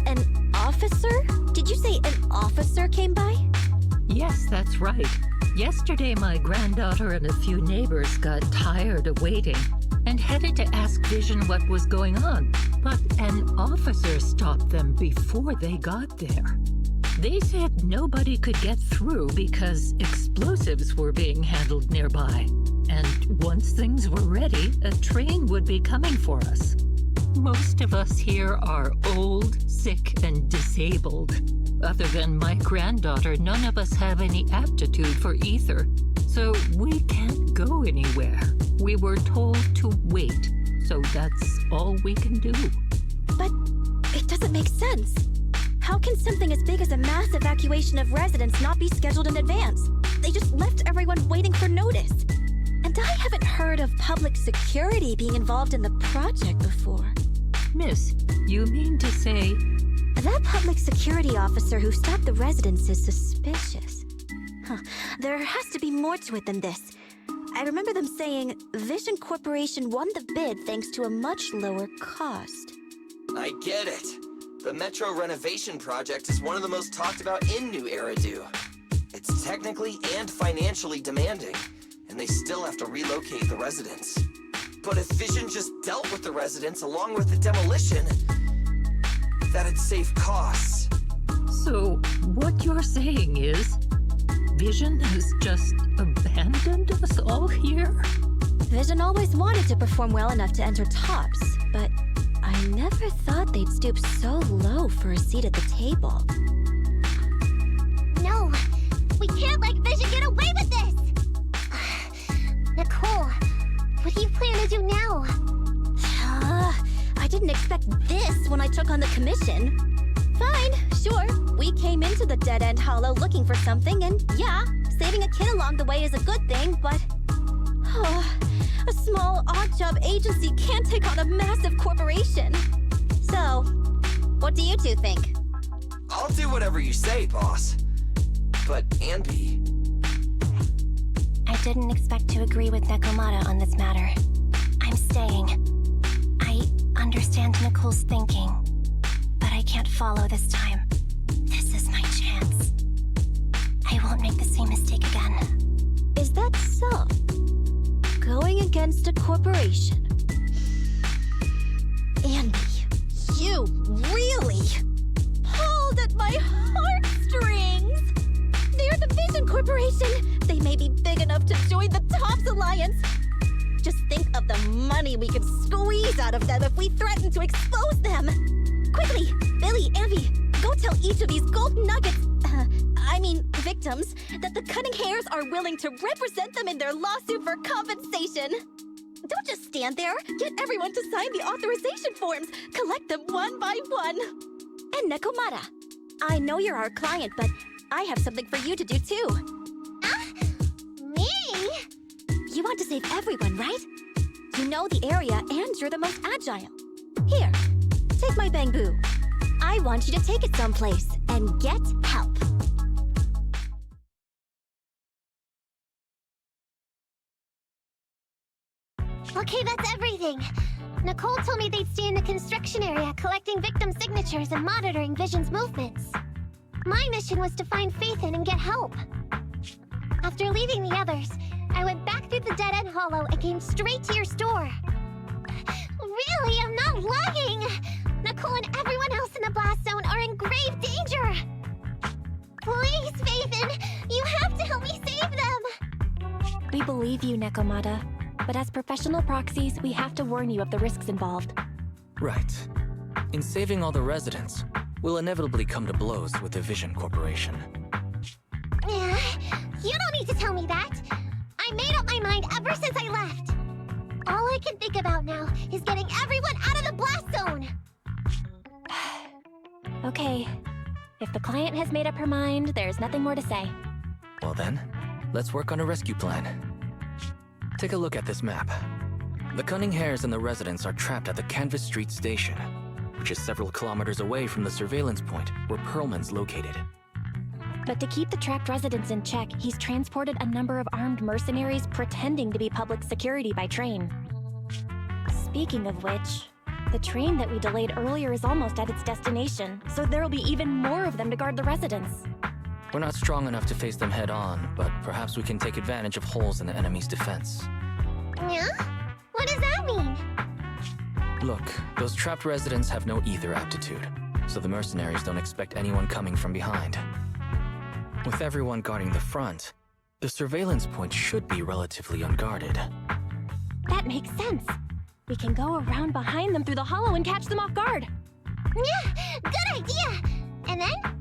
an officer? Did you say an officer came by? Yes, that's right. Yesterday, my granddaughter and a few neighbors got tired of waiting and headed to ask Vision what was going on, but an officer stopped them before they got there. They said nobody could get through because explosives were being handled nearby, and once things were ready, a train would be coming for us. Most of us here are old, sick, and disabled. Other than my granddaughter, none of us have any aptitude for ether, so we can't go anywhere. We were told to wait, so that's all we can do. But it doesn't make sense. How can something as big as a mass evacuation of residents not be scheduled in advance? They They just left everyone waiting for notice. And I haven't heard of public security being involved in the project before. Miss, you mean to say... That public security officer who stopped the residents is suspicious. There has to be more to it than this. I remember them saying Vision Corporation won the bid thanks to a much lower cost. I get it. The Metro renovation project is one of the most talked about in New Eridu. It's technically and financially demanding, and they still have to relocate the residents. But if Vision just dealt with the residents along with the demolition, that'd save costs. So, what you're saying is, Vision has just abandoned us all here? Vision always wanted to perform well enough to enter tops, but I never thought they'd stoop so low for a seat at the table. No, we can't let Vision get away with this! Nicole, what do you plan to do now? I didn't expect this when I took on the commission. Fine, sure. We came into the dead-end hollow looking for something, and yeah, saving a kid along the way is a good thing, but... a small odd-job agency can't take on a massive corporation. So, what do you two think? I'll do whatever you say, boss. But, Anby... I didn't expect to agree with Nekomata on this matter. I'm staying. I understand Nicole's thinking, but I can't follow this time. This is my chance. I won't make the same mistake again. Is that so? Going against a corporation? Andy, you really pulled at my heartstrings! They're the Vision Corporation! They may be big enough to join the Tops Alliance! Just think of the money we could squeeze out of them if we threaten to expose them! Quickly, Billy, Andy, go tell each of these gold nuggets, victims, that the cunning hairs are willing to represent them in their lawsuit for compensation. Don't just stand there. Get everyone to sign the authorization forms. Collect them one by one. And Nekomata, I know you're our client, but I have something for you to do too. Me? You want to save everyone, right? You know the area and you're the most agile. Here, take my bamboo. I want you to take it someplace and get help. Okay, that's everything. Nicole told me they'd stay in the construction area collecting victim signatures and monitoring Vision's movements. My mission was to find Faithin and get help. After leaving the others, I went back through the dead-end hollow and came straight to your store. Really, I'm not lying! Nicole and everyone else in the blast zone are in grave danger! Please, Faithin, you have to help me save them! We believe you, Nekomata. But as professional proxies, we have to warn you of the risks involved. Right. In saving all the residents, we'll inevitably come to blows with the Vision Corporation. You don't need to tell me that! I made up my mind ever since I left! All I can think about now is getting everyone out of the blast zone! Okay. If the client has made up her mind, there's nothing more to say. Well then, let's work on a rescue plan. Take a look at this map. The cunning hairs and the residents are trapped at the Canvas Street station, which is several kilometers away from the surveillance point where Perlman's located. But to keep the trapped residents in check, he's transported a number of armed mercenaries pretending to be public security by train. Speaking of which, the train that we delayed earlier is almost at its destination, so there'll be even more of them to guard the residents. We're not strong enough to face them head-on, but perhaps we can take advantage of holes in the enemy's defense. Yeah? What does that mean? Look, those trapped residents have no ether aptitude, so the mercenaries don't expect anyone coming from behind. With everyone guarding the front, the surveillance point should be relatively unguarded. That makes sense. We can go around behind them through the hollow and catch them off guard. Yeah, good idea! And then?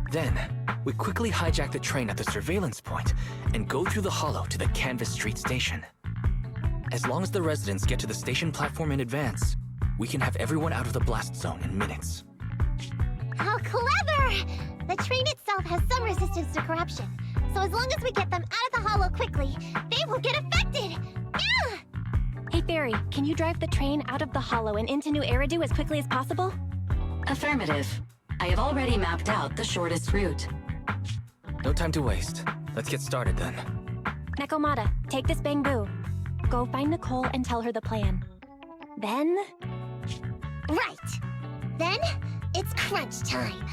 Then, we quickly hijack the train at the surveillance point and go through the hollow to the Canvas Street station. As long as the residents get to the station platform in advance, we can have everyone out of the blast zone in minutes. How clever! The train itself has some resistance to corruption, So as long as we get them out of the hollow quickly, they won't get affected! Yeah! Hey, Fairy, can you drive the train out of the hollow and into New Eridu as quickly as possible? Affirmative. I have already mapped out the shortest route. No time to waste. Let's get started then. Nekomata, take this bamboo. Go find Nicole and tell her the plan. Then... Right! Then, it's crunch time.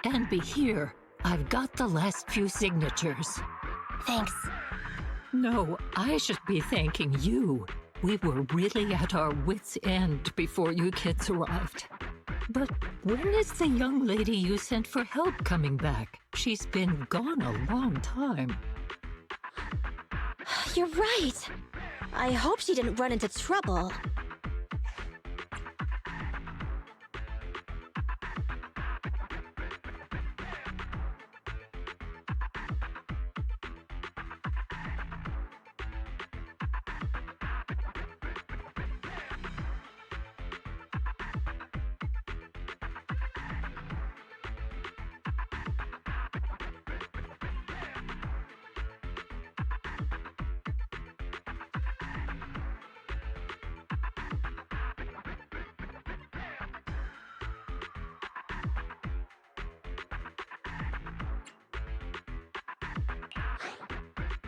And be here. I've got the last few signatures. Thanks. No, I should be thanking you. We were really at our wits' end before you kids arrived. But when is the young lady you sent for help coming back? She's been gone a long time. You're right. I hope she didn't run into trouble.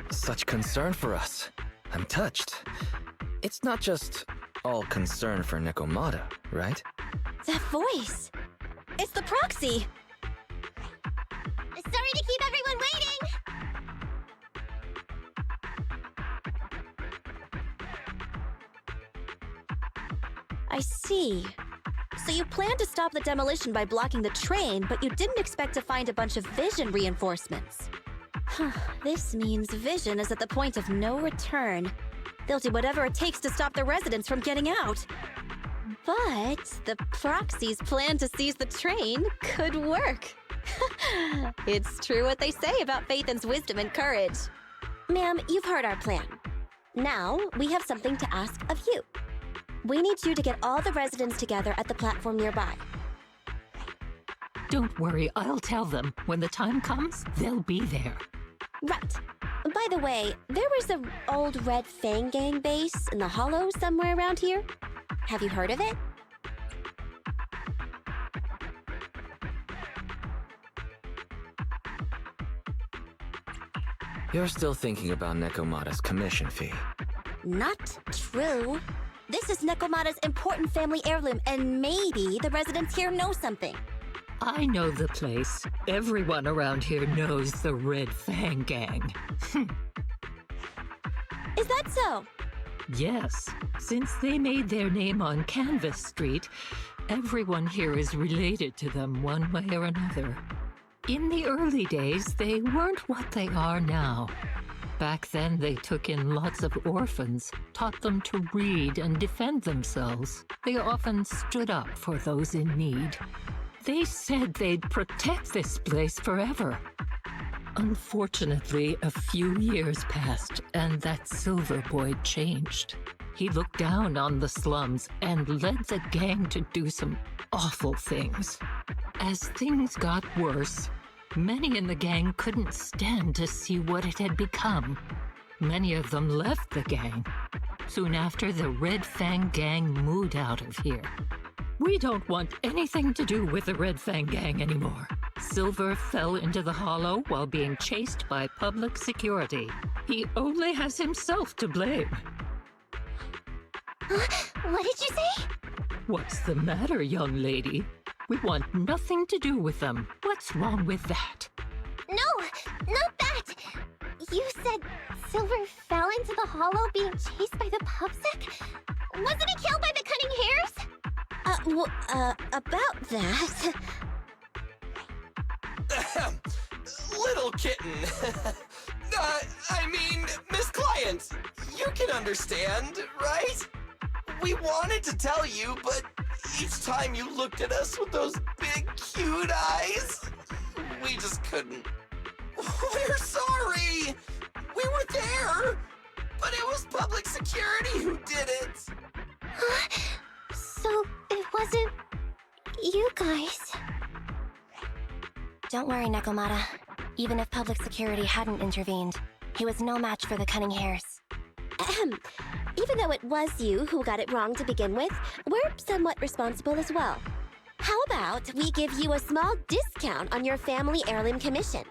Such concern for us. I'm touched. It's not just all concern for Nekomata, right? That voice! It's the proxy! Sorry to keep everyone waiting! I see. So you planned to stop the demolition by blocking the train, but you didn't expect to find a bunch of vision reinforcements. This means Vision is at the point of no return. They'll do whatever it takes to stop the residents from getting out. But the proxy's plan to seize the train could work. It's true what they say about Phaethon's wisdom and courage. Ma'am, you've heard our plan. Now, we have something to ask of you. We need you to get all the residents together at the platform nearby. Don't worry, I'll tell them. When the time comes, they'll be there. Right. By the way, there was an old Red Fang Gang base in the hollow somewhere around here. Have you heard of it? You're still thinking about Nekomata's commission fee. Not true. This is Nekomata's important family heirloom, and maybe the residents here know something. I know the place. Everyone around here knows the Red Fang Gang. Is that so? Yes. Since they made their name on Canvas Street, everyone here is related to them one way or another. In the early days, they weren't what they are now. Back then, they took in lots of orphans, taught them to read and defend themselves. They often stood up for those in need. They said they'd protect this place forever. Unfortunately, a few years passed, and that Silver Boy changed. He looked down on the slums and led the gang to do some awful things. As things got worse, many in the gang couldn't stand to see what it had become. Many of them left the gang. Soon after, the Red Fang Gang moved out of here. We don't want anything to do with the Red Fang Gang anymore. Silver fell into the hollow while being chased by public security. He only has himself to blame. What did you say? What's the matter, young lady? We want nothing to do with them. What's wrong with that? No, not that! You said Silver fell into the hollow being chased by the pubsec? Wasn't he killed by the cunning hares? About that... Little kitten. I mean, Miss Client, you can understand, right? We wanted to tell you, but each time you looked at us with those big, cute eyes, we just couldn't. We're sorry! We were there, but it was public security who did it. So it wasn't you guys. Don't worry, Nekomata. Even if public security hadn't intervened, he was no match for the cunning hares. Even though it was you who got it wrong to begin with, we're somewhat responsible as well. How about we give you a small discount on your family heirloom commission?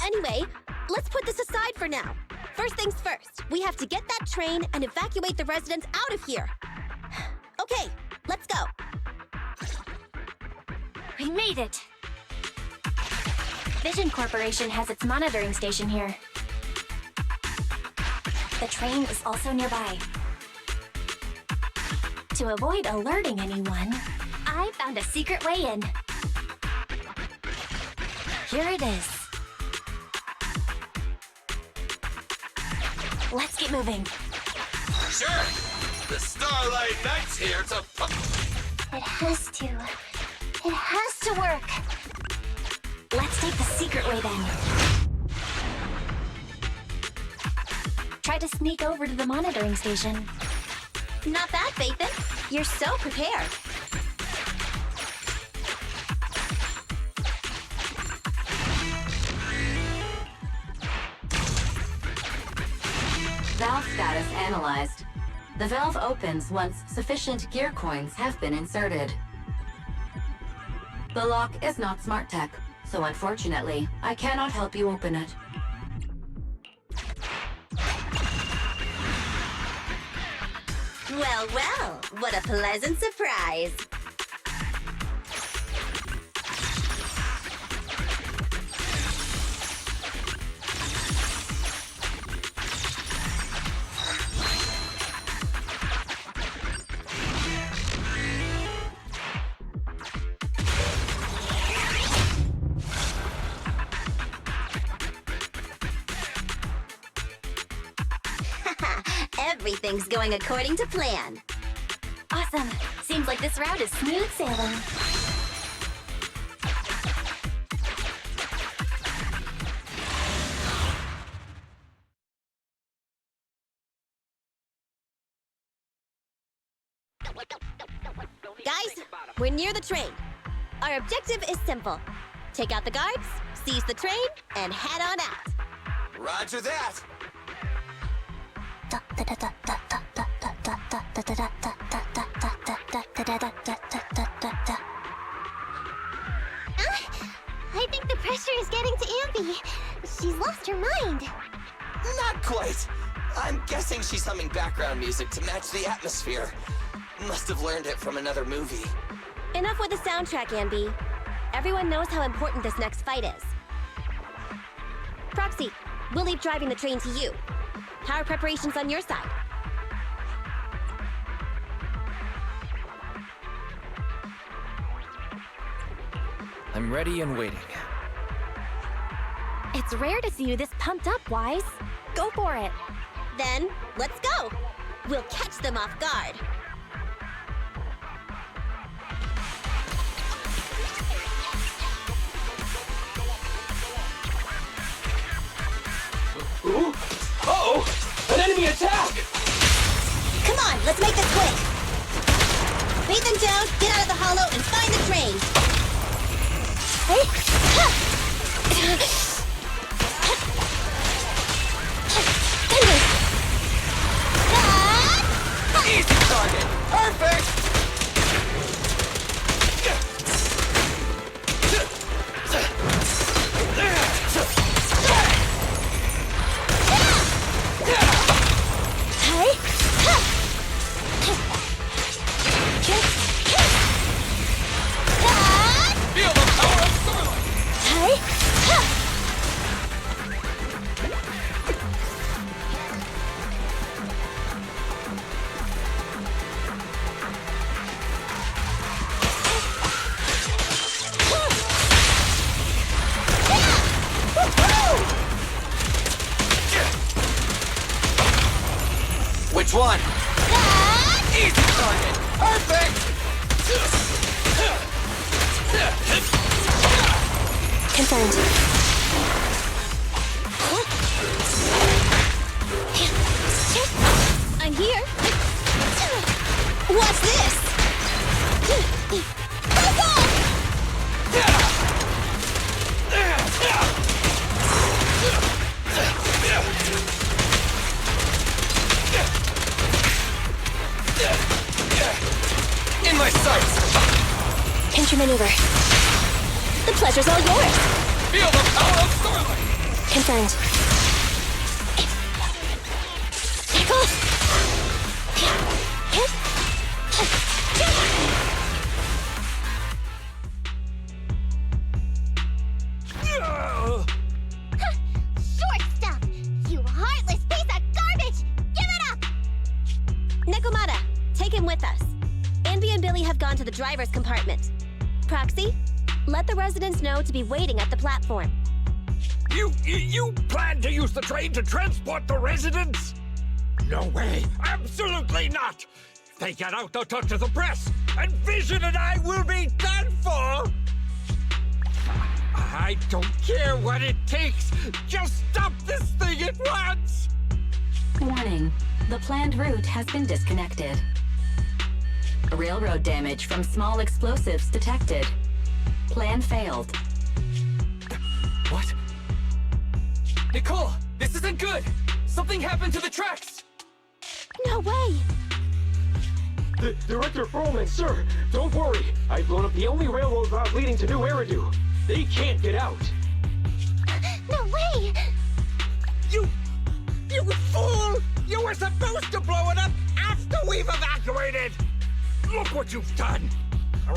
Anyway, let's put this aside for now. First things first, we have to get that train and evacuate the residents out of here. Okay, let's go. We made it! Vision Corporation has its monitoring station here. The train is also nearby. To avoid alerting anyone, I found a secret way in. Here it is. Let's get moving. Sure! The Starlight Knight's here to... It has to. It has to work. Let's take the secret way then. Try to sneak over to the monitoring station. Not bad, Phaethon. You're so prepared. Valve status analyzed. The valve opens once sufficient gear coins have been inserted. The lock is not smart tech, so unfortunately, I cannot help you open it. Well, well, what a pleasant surprise. Everything's going according to plan. Awesome. Seems like this route is smooth sailing. Guys, we're near the train. Our objective is simple. Take out the guards, seize the train, and head on out. Roger that. I think the pressure is getting to Ambi. She's lost her mind. Not quite. I'm guessing she's humming background music to match the atmosphere. Must have learned it from another movie. Enough with the soundtrack, Ambi. Everyone knows how important this next fight is. Proxy, we'll leave driving the train to you. How are preparations on your side? I'm ready and waiting. It's rare to see you this pumped up, Wise. Go for it. Then, let's go. We'll catch them off guard. enemy attack! Come on, let's make this quick. Beat them down, get out of the hollow, and find the train. Easy target! Perfect! Feel the power of Starlight! Which one? Easy target! Perfect! Confirmed. I'm here. What's this? In my sights! Pinch your maneuver. The pleasure's all yours. Feel the power of Starlight! Confirmed. Back off! Short stuff! You heartless piece of garbage! Give it up! Nekomata, take him with us. Anby and Billy have gone to the driver's compartment. Proxy, let the residents know to be waiting at the platform. You plan to use the train to transport the residents? No way! Absolutely not! If they get out, they'll talk to the press, and Vision and I will be done for! I don't care what it takes! Just stop this thing at once! Warning. The planned route has been disconnected. Railroad damage from small explosives detected. Plan failed. What? Nicole, this isn't good! Something happened to the tracks! No way! Director Perlman, sir, don't worry. I've blown up the only railroad route leading to New Eridu. They can't get out. No way! You fool! You were supposed to blow it up after we've evacuated! Look what you've done!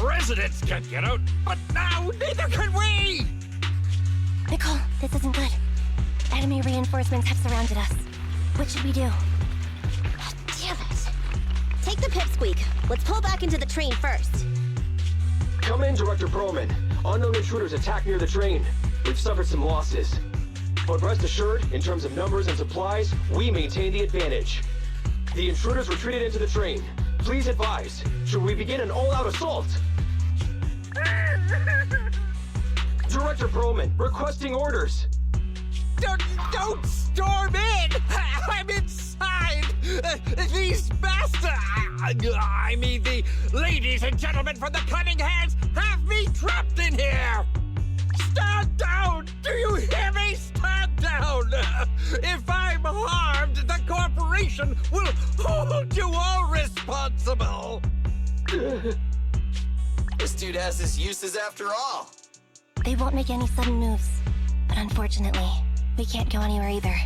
Residents can't get out, but now neither can we! Nicole, this isn't good. Enemy reinforcements have surrounded us. What should we do? Oh, damn it! Take the pipsqueak. Let's pull back into the train first. Come in, Director Perlman. Unknown intruders attacked near the train. We've suffered some losses. But rest assured, in terms of numbers and supplies, we maintain the advantage. The intruders retreated into the train. Please advise, should we begin an all-out assault? Director Perlman, requesting orders. Don't storm in! I'm inside! These bastards! I mean, the ladies and gentlemen from the Cunning Hands have me trapped in here! Stand down! Do you hear me? Stand down! If I'm harmed, the corporation will hold you all responsible! This dude has his uses after all. They won't make any sudden moves. But unfortunately, we can't go anywhere either.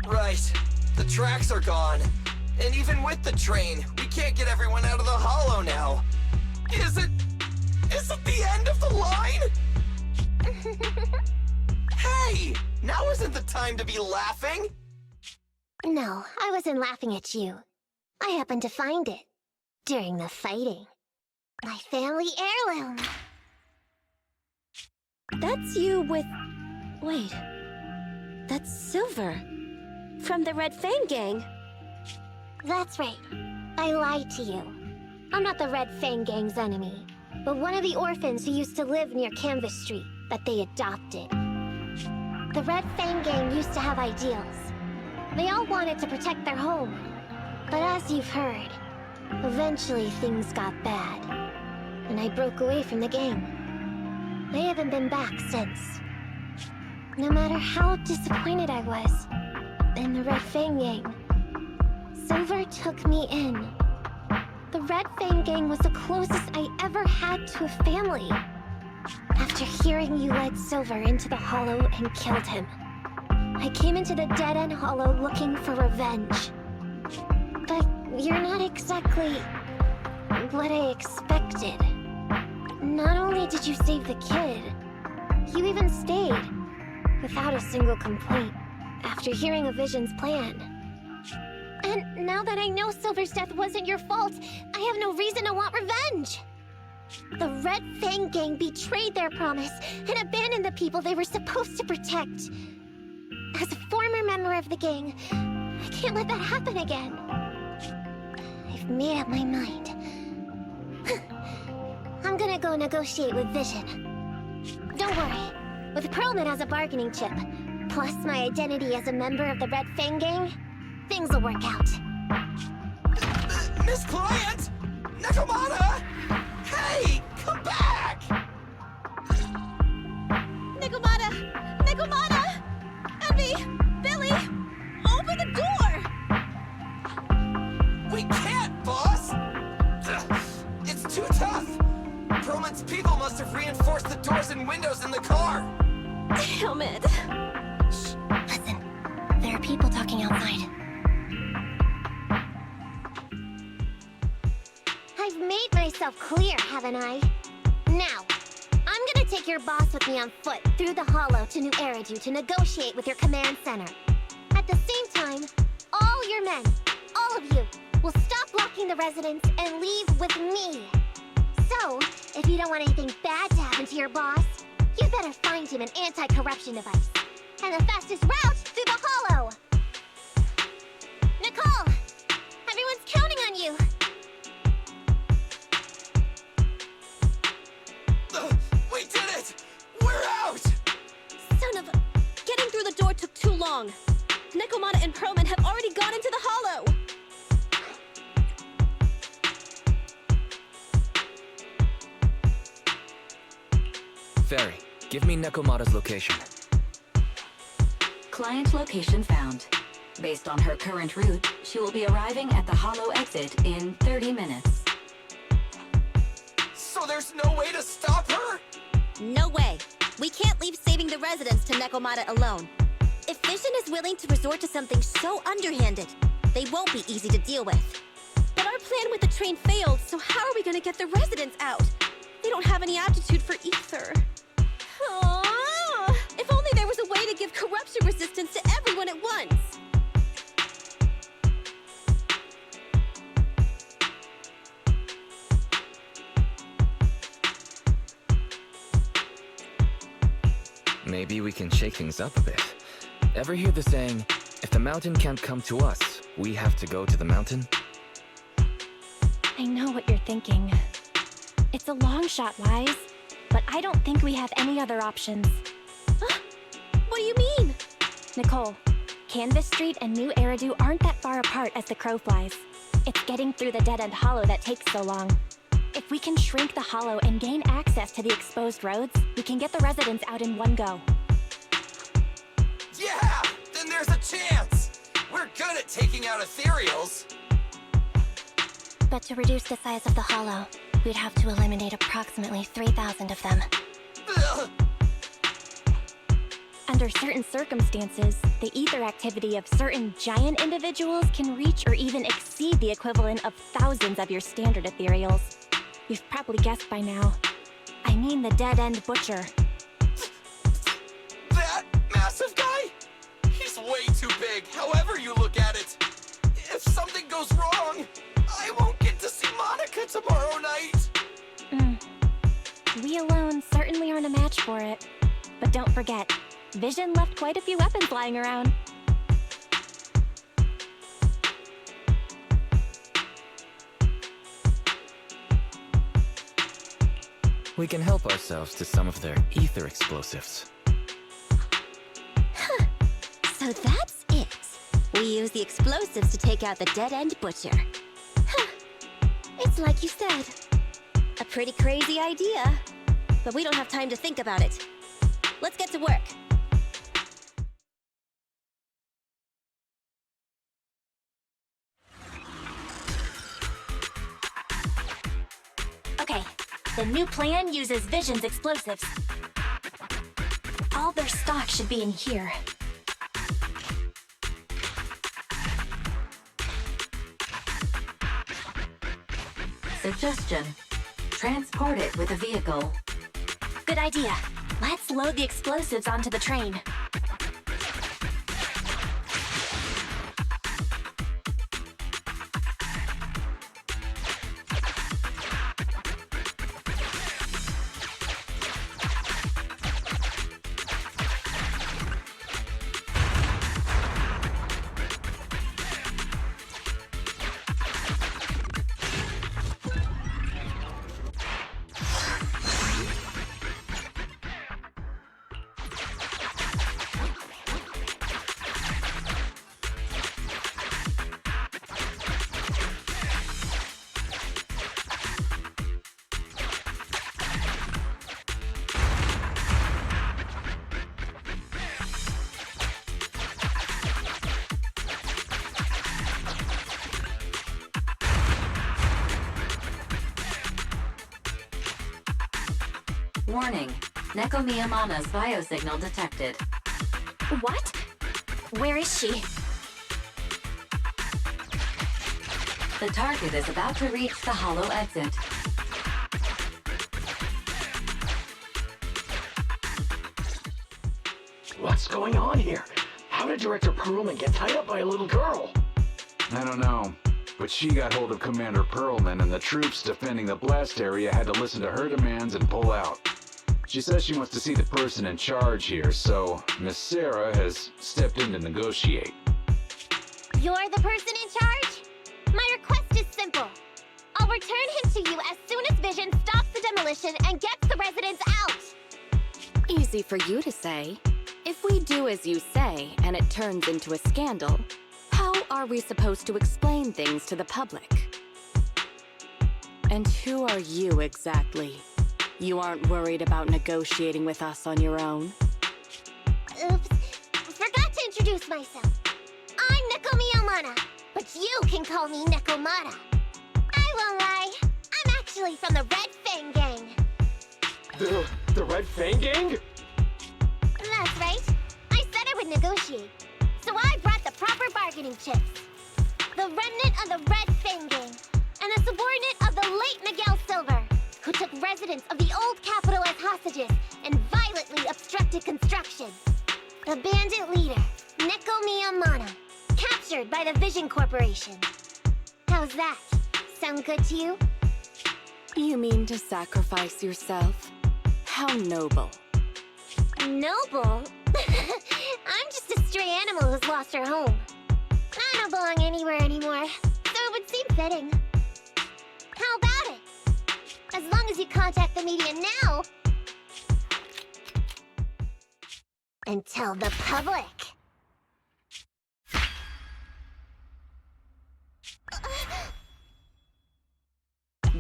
Right. The tracks are gone. And even with the train, we can't get everyone out of the hollow now. Is it the end of the line? Hey! Now isn't the time to be laughing! No, I wasn't laughing at you. I happened to find it. During the fighting. My family heirloom. That's you with... Wait. That's Silver. From the Red Fang Gang. That's right. I lied to you. I'm not the Red Fang Gang's enemy, but one of the orphans who used to live near Canvas Street that they adopted. The Red Fang Gang used to have ideals. They all wanted to protect their home. But as you've heard, eventually things got bad. And I broke away from the gang. I haven't been back since. No matter how disappointed I was in the Red Fang gang, Silver took me in. The Red Fang gang was the closest I ever had to a family. After hearing you led Silver into the Hollow and killed him, I came into the dead-end Hollow looking for revenge. But you're not exactly what I expected. Not only did you save the kid, you even stayed, without a single complaint, after hearing of Vision's plan. And now that I know Silver's death wasn't your fault, I have no reason to want revenge! The Red Fang gang betrayed their promise and abandoned the people they were supposed to protect. As a former member of the gang, I can't let that happen again. I've made up my mind. I'm gonna go negotiate with Vision. Don't worry. With Perlman as a bargaining chip, plus my identity as a member of the Red Fang gang, things will work out. Miss Client! Nakamata! Hey! Come back! Nakamata! Nakamata! Envy! Billy! Open the door! We can't, boss! It's too tough! Perlman's people must have reinforced the doors and windows in the car! Damn it! Shh, listen. There are people talking outside. I've made myself clear, haven't I? Now, I'm gonna take your boss with me on foot through the Hollow to New Eridu to negotiate with your command center. At the same time, all your men, all of you, will stop blocking the residents and leave with me. So, if you don't want anything bad to happen to your boss, you better find him an anti-corruption device. And the fastest route through the Hollow! Nicole! Everyone's counting on you! We did it! We're out! Son of a... Getting through the door took too long. Nekomata and Perlman have already gone into the Hollow! Fairy, give me Nekomata's location. Client location found. Based on her current route, she will be arriving at the Hollow exit in 30 minutes. So there's no way to stop her? No way. We can't leave saving the residents to Nekomata alone. If Vision is willing to resort to something so underhanded, they won't be easy to deal with. But our plan with the train failed, so how are we gonna get the residents out? They don't have any aptitude for ether. Aww. If only there was a way to give corruption resistance to everyone at once. Maybe we can shake things up a bit. Ever hear the saying, if the mountain can't come to us, we have to go to the mountain? I know what you're thinking. It's a long shot, Wise, but I don't think we have any other options. Huh? What do you mean? Nicole, Canvas Street and New Eridu aren't that far apart as the crow flies. It's getting through the dead-end hollow that takes so long. If we can shrink the hollow and gain access to the exposed roads, we can get the residents out in one go. Yeah! Then there's a chance! We're good at taking out ethereals! But to reduce the size of the hollow, we'd have to eliminate approximately 3,000 of them. Ugh. Under certain circumstances, the ether activity of certain giant individuals can reach or even exceed the equivalent of thousands of your standard ethereals. You've probably guessed by now. I mean the dead-end butcher. That massive guy? He's way too big, however you look at it. If something goes wrong, I won't get to see Monica tomorrow night. We alone certainly aren't a match for it. But don't forget, Vision left quite a few weapons lying around. We can help ourselves to some of their ether explosives. So that's it. We use the explosives to take out the dead-end butcher. It's like you said. A pretty crazy idea. But we don't have time to think about it. Let's get to work. Okay, the new plan uses Vision's explosives. All their stock should be in here. Suggestion. Transport it with a vehicle. Good idea. Let's load the explosives onto the train. Warning. Neko Miyamana's biosignal detected. What? Where is she? The target is about to reach the hollow exit. What's going on here? How did Director Perlman get tied up by a little girl? I don't know, but she got hold of Commander Perlman, and the troops defending the blast area had to listen to her demands and pull out. She says she wants to see the person in charge here, so Miss Sarah has stepped in to negotiate. You're the person in charge? My request is simple. I'll return him to you as soon as Vision stops the demolition and gets the residents out. Easy for you to say. If we do as you say, and it turns into a scandal, how are we supposed to explain things to the public? And who are you exactly? You aren't worried about negotiating with us on your own? Oops. Forgot to introduce myself. I'm Neko Miyamana, but you can call me Nekomata. I won't lie. I'm actually from the Red Fang Gang. The Red Fang Gang? That's right. I said I would negotiate. So I brought the proper bargaining chips. The remnant of the Red Fang Gang, and a subordinate of the late Miguel Silver, who took residents of the old capital as hostages and violently obstructed construction. The bandit leader, Neko Miyamana, captured by the Vision Corporation. How's that? Sound good to you? You mean to sacrifice yourself? How noble. Noble? I'm just a stray animal who's lost her home. I don't belong anywhere anymore, so it would seem fitting. How about it? As long as you contact the media now and tell the public.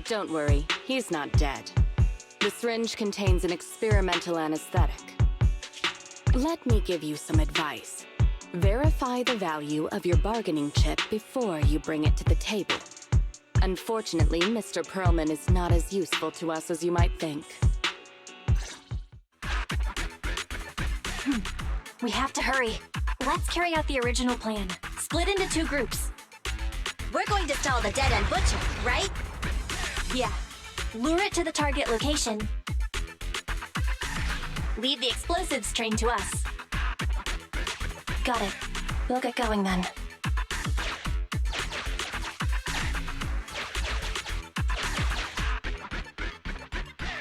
Don't worry, he's not dead. The syringe contains an experimental anesthetic. Let me give you some advice. Verify the value of your bargaining chip before you bring it to the table. Unfortunately, Mr. Perlman is not as useful to us as you might think. We have to hurry. Let's carry out the original plan. Split into 2 groups. We're going to stall the dead-end butcher, right? Yeah. Lure it to the target location. Leave the explosives train to us. Got it. We'll get going then.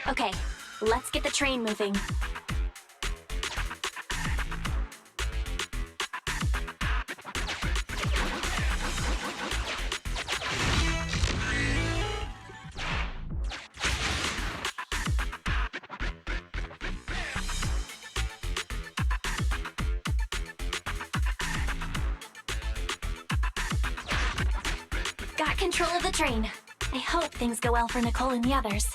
Okay, let's get the train moving. got control of the train. I hope things go well for Nicole and the others.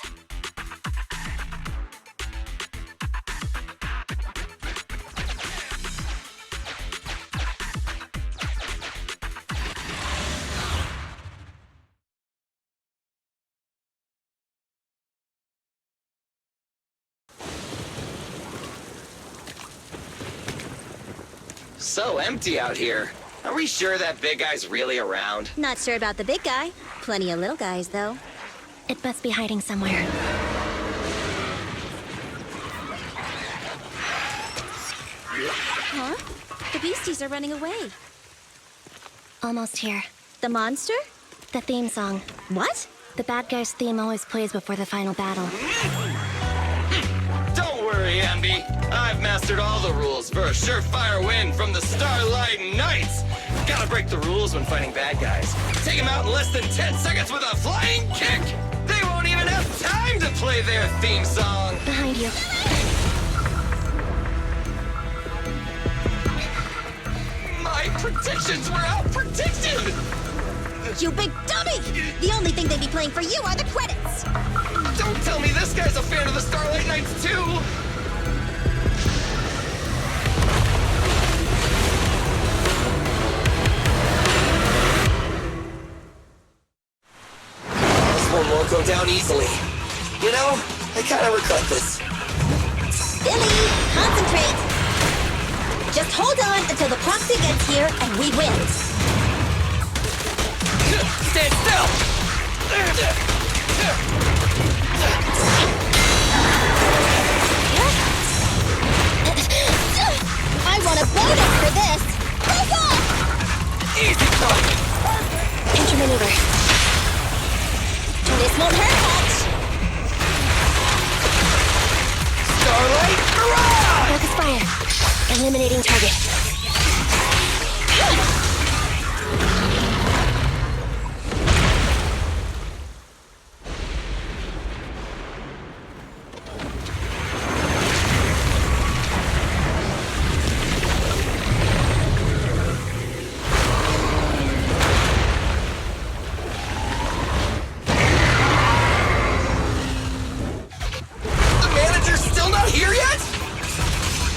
So empty out here. Are we sure that big guy's really around? Not sure about the big guy. Plenty of little guys, though. It must be hiding somewhere. Huh? The beasties are running away. Almost here. The monster? The theme song. What? The bad guy's theme always plays before the final battle. Don't worry, Ambi. I've mastered all the rules for a surefire win from the Starlight Knights. Gotta break the rules when fighting bad guys. Take them out in less than 10 seconds with a flying kick. They won't even have time to play their theme song. Behind you. My predictions were out-predicted! You big dummy! The only thing they'd be playing for you are the credits! Don't tell me this guy's a fan of the Starlight Knights, too! This one won't go down easily. You know, I kind of regret this. Billy, concentrate! Just hold on until the proxy gets here and we win. Stand still! I want a bonus for this! Take off! Easy cut! Intermaneuver. This won't hurt much! Starlight, hurrah! Focus fire. Eliminating target.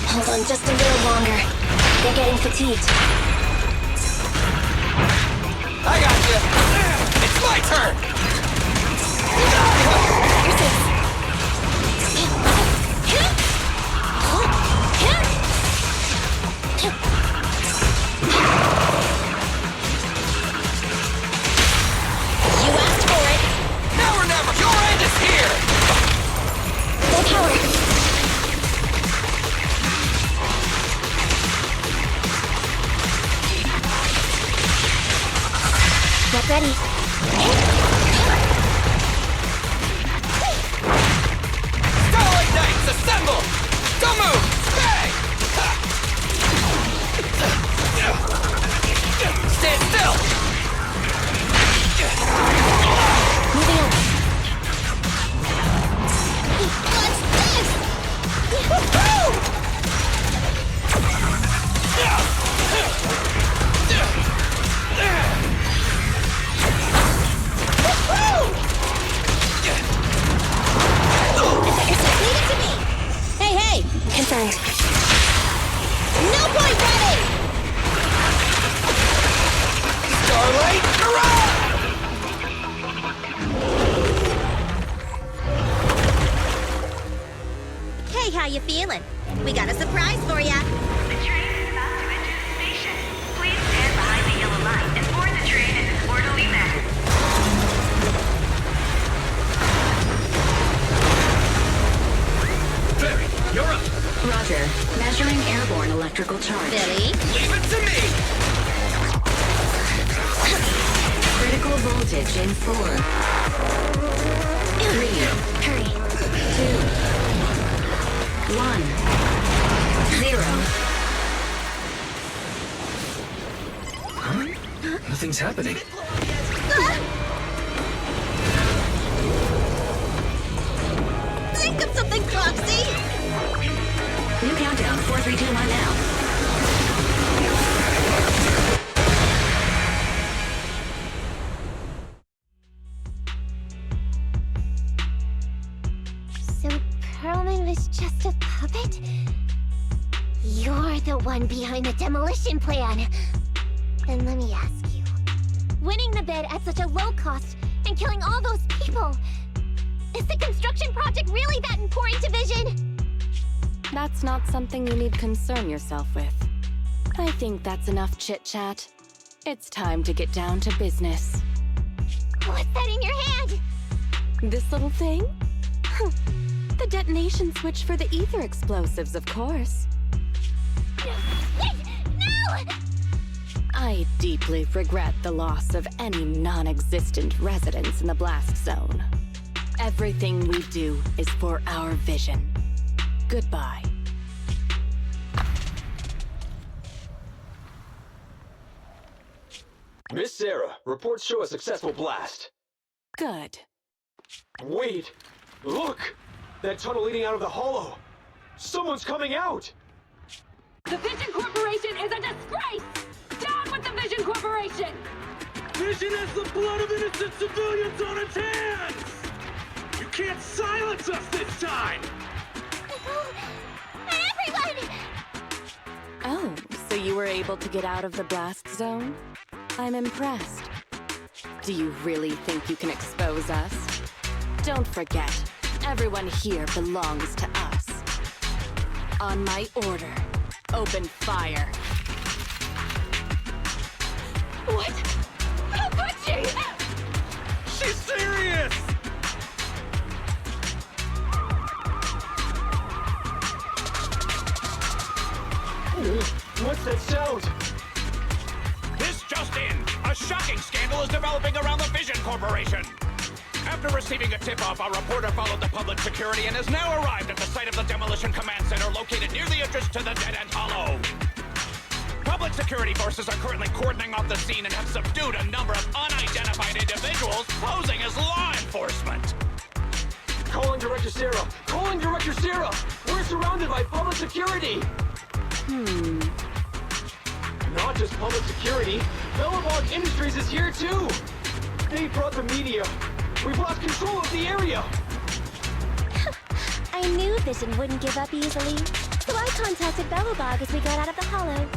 Hold on just a little longer. They're getting fatigued. I got you. It's my turn. You asked for it. Now or never. Your end is here. Full power. Get ready. Starlight Knights, assemble! Don't move! Bang! Stand still! Moving up. What's this? Woohoo! Leave it to me! Hey, hey! Confirmed. No point running! Starlight, hurrah! Hey, how you feeling? We got a surprise for ya. The train is about to enter the station. Please stand behind the yellow line and board the train in an orderly manner. Barry, you're up. Roger. Measuring airborne electrical charge. Billy? Leave it to me. Critical voltage in 4, 3, Hurry. 2, 1, 0. Nothing's happening. Think of something, Proxy! New countdown, 4, 3, 2, 1 now. You're the one behind the demolition plan. Then let me ask you. Winning the bid at such a low cost and killing all those people, is the construction project really that important to Vision? That's not something you need concern yourself with. I think that's enough chit-chat. It's time to get down to business. What's that in your hand? This little thing? The detonation switch for the ether explosives, of course. Wait! No! I deeply regret the loss of any non-existent residents in the blast zone. Everything we do is for our vision. Goodbye. Miss Sarah, reports show a successful blast. Good. Wait! Look! That tunnel leading out of the hollow! Someone's coming out! The Vision Corporation is a disgrace! Down with the Vision Corporation! Vision has the blood of innocent civilians on its hands! You can't silence us this time! Everyone! Oh, so you were able to get out of the blast zone? I'm impressed. Do you really think you can expose us? Don't forget, everyone here belongs to us. On my order, open fire. What? How could she? She's serious! What's that sound? This just in! A shocking scandal is developing around the Vision Corporation! After receiving a tip-off, our reporter followed the public security and has now arrived at the site of the Demolition Command Center located near the entrance to the Dead-End Hollow. Public security forces are currently cordoning off the scene and have subdued a number of unidentified individuals posing as law enforcement. Calling Director Sarah! Calling Director Sarah! We're surrounded by public security! Not just public security, Bellabog Industries is here too! They brought the media! We've lost control of the area! I knew Vision wouldn't give up easily, so I contacted Bellabog as we got out of the hollow.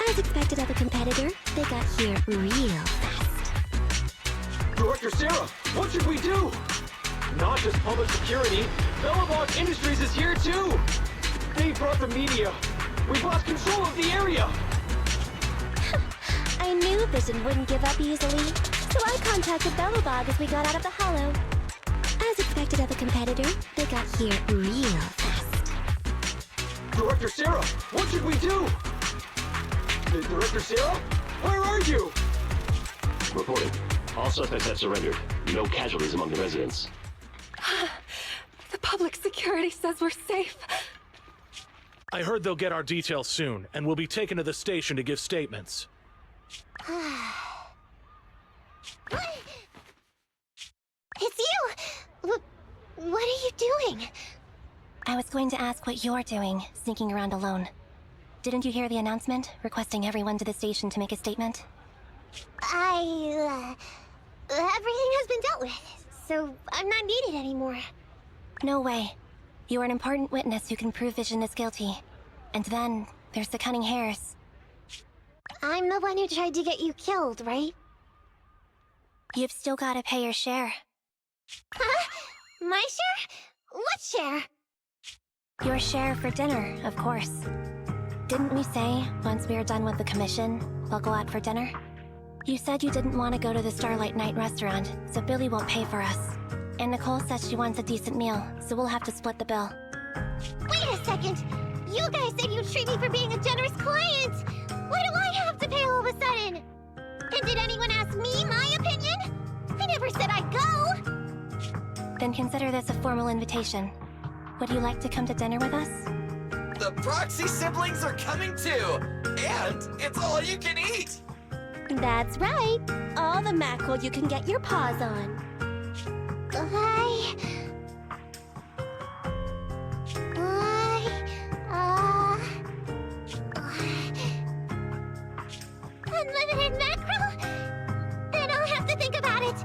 As expected of a competitor, they got here real fast. Director Sarah, what should we do? Not just public security, Bellabog Industries is here too! They brought the media! We've lost control of the area! I knew Vision wouldn't give up easily, so I contacted Bellabog as we got out of the hollow. As expected of a competitor, they got here real fast. Director Sarah, what should we do? Director Sarah? Where are you? Reporting. All suspects have surrendered. No casualties among the residents. The public security says we're safe. I heard they'll get our details soon, and we'll be taken to the station to give statements. It's you! What are you doing? I was going to ask what you're doing, sneaking around alone. Didn't you hear the announcement, requesting everyone to the station to make a statement? Everything has been dealt with, so I'm not needed anymore. No way. You are an important witness who can prove Vision is guilty. And then, there's the cunning hares. I'm the one who tried to get you killed, right? You've still gotta pay your share. Huh? My share? What share? Your share for dinner, of course. Didn't we say, once we are done with the commission, we'll go out for dinner? You said you didn't want to go to the Starlight Night restaurant, so Billy won't pay for us. And Nicole says she wants a decent meal, so we'll have to split the bill. Wait a second! You guys said you'd treat me for being a generous client! Why do I have to pay all of a sudden? And did anyone ask me my opinion? I never said I'd go! Then consider this a formal invitation. Would you like to come to dinner with us? The Proxy siblings are coming too! And it's all you can eat! That's right. All the mackerel you can get your paws on. Unlimited mackerel? Then I'll have to think about it.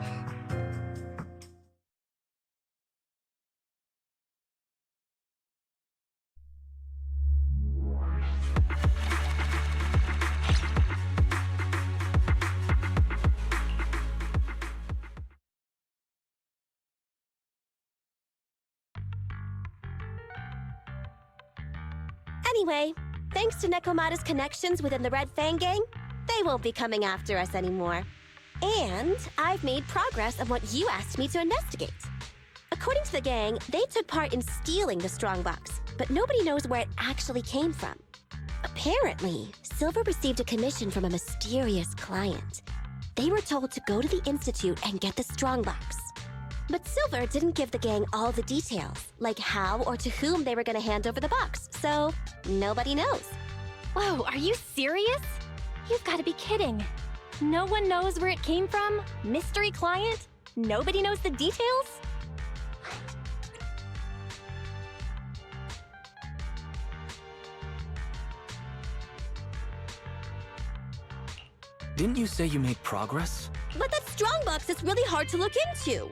Anyway, thanks to Nekomata's connections within the Red Fang gang, they won't be coming after us anymore. And I've made progress on what you asked me to investigate. According to the gang, they took part in stealing the strongbox, but nobody knows where it actually came from. Apparently, Silver received a commission from a mysterious client. They were told to go to the Institute and get the strongbox. But Silver didn't give the gang all the details, like how or to whom they were going to hand over the box, so nobody knows. Whoa, are you serious? You've got to be kidding. No one knows where it came from? Mystery client? Nobody knows the details? Didn't you say you made progress? But that strongbox is really hard to look into.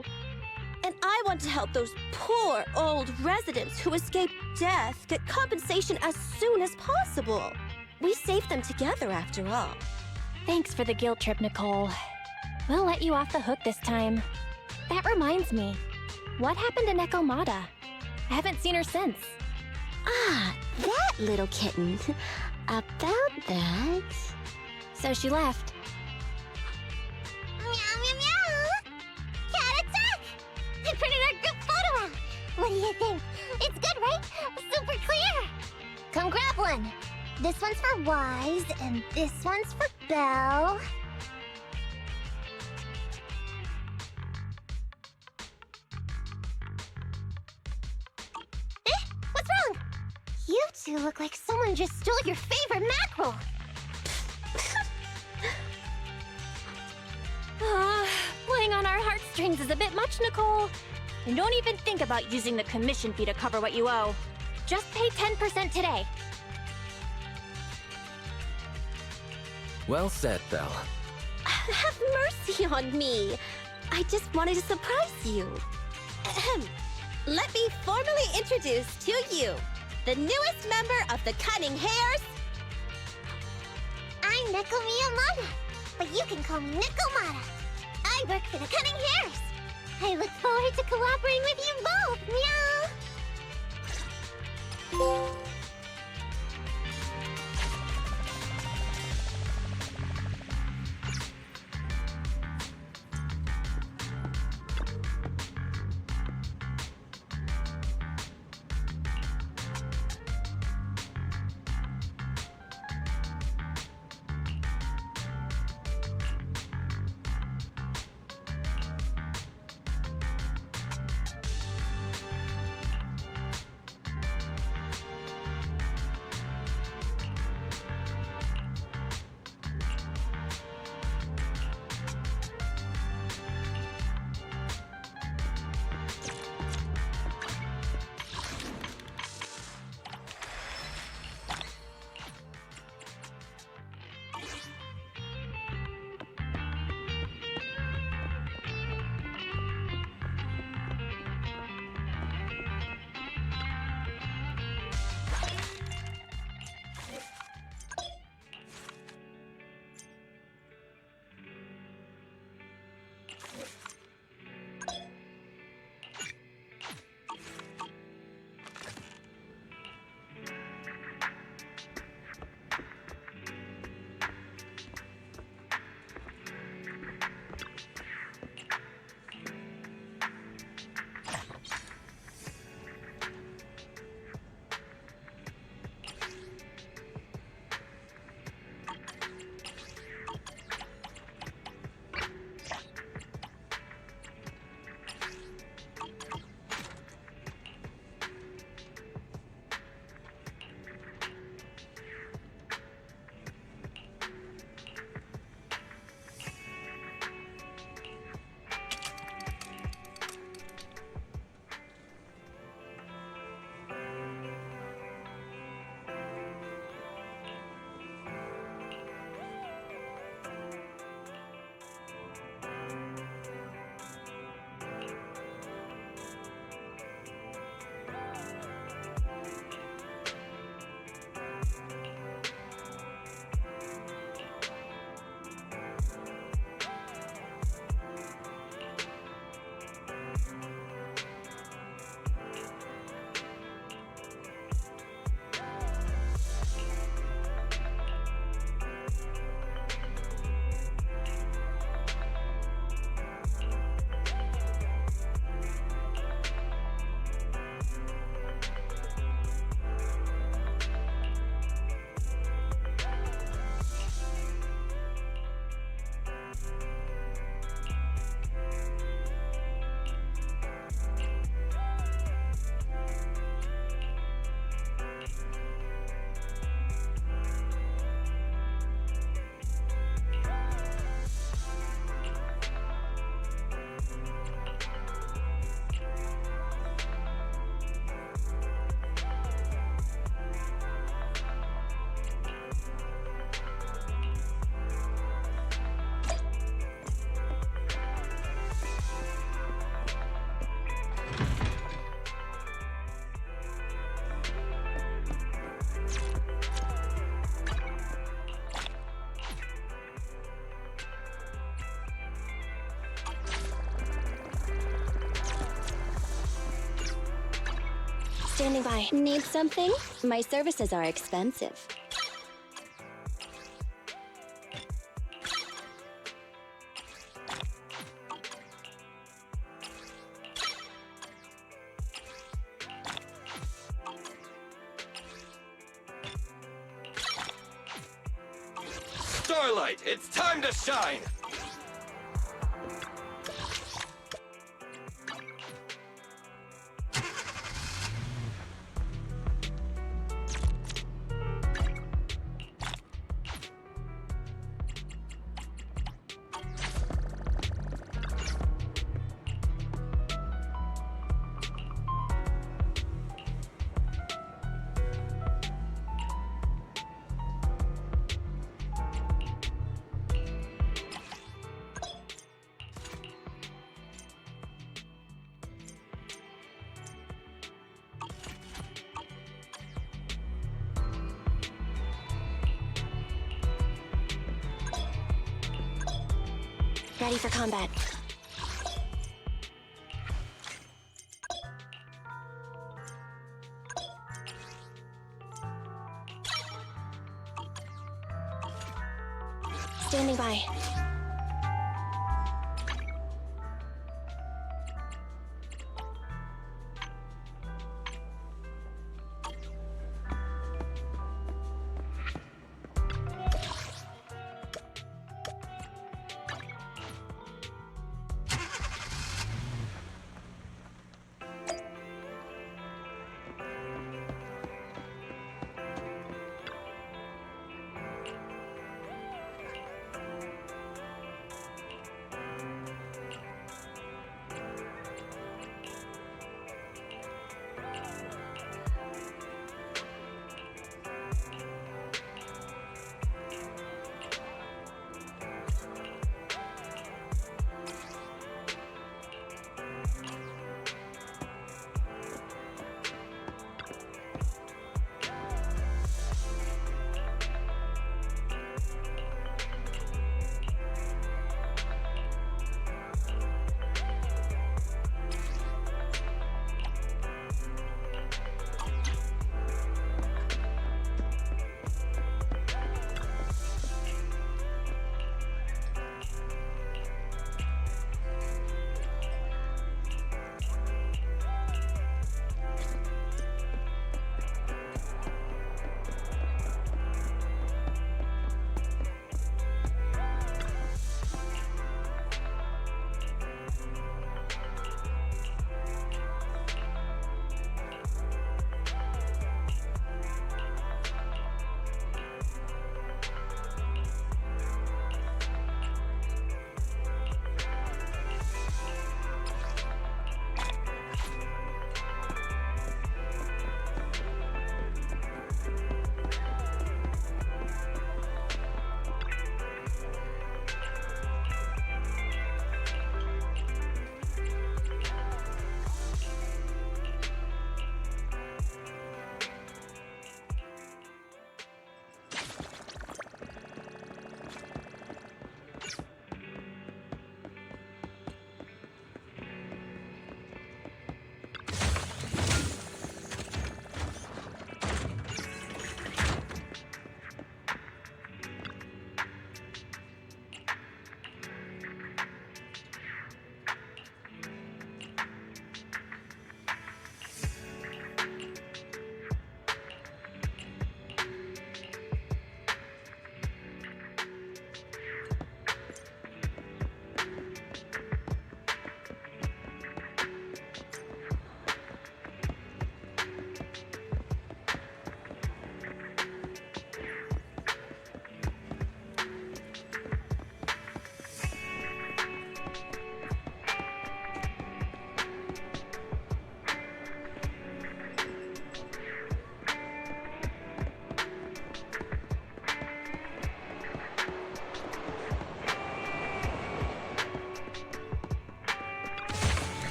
And I want to help those poor old residents who escaped death get compensation as soon as possible. We saved them together after all. Thanks for the guilt trip, Nicole. We'll let you off the hook this time. That reminds me. What happened to Nekomata? I haven't seen her since. Ah, that little kitten. About that... So she left. Meow, meow, meow! Cat attack! I printed our group photo out! What do you think? It's good, right? Super clear! Come grab one. This one's for Wise, and this one's for Belle. What's wrong? You two look like someone just stole your favorite mackerel. Playing on our heartstrings is a bit much, Nicole. And don't even think about using the commission fee to cover what you owe. Just pay 10% today. Well said, Belle. Have mercy on me. I just wanted to surprise you. Ahem. Let me formally introduce to you the newest member of the Cunning Hares. I'm Neko Miyamada, but you can call me Nekomata. I work for the Cunning Hares. I look forward to cooperating with you both, meow! Standing by. Need something? My services are expensive. Starlight, it's time to shine! Ready for combat. Standing by.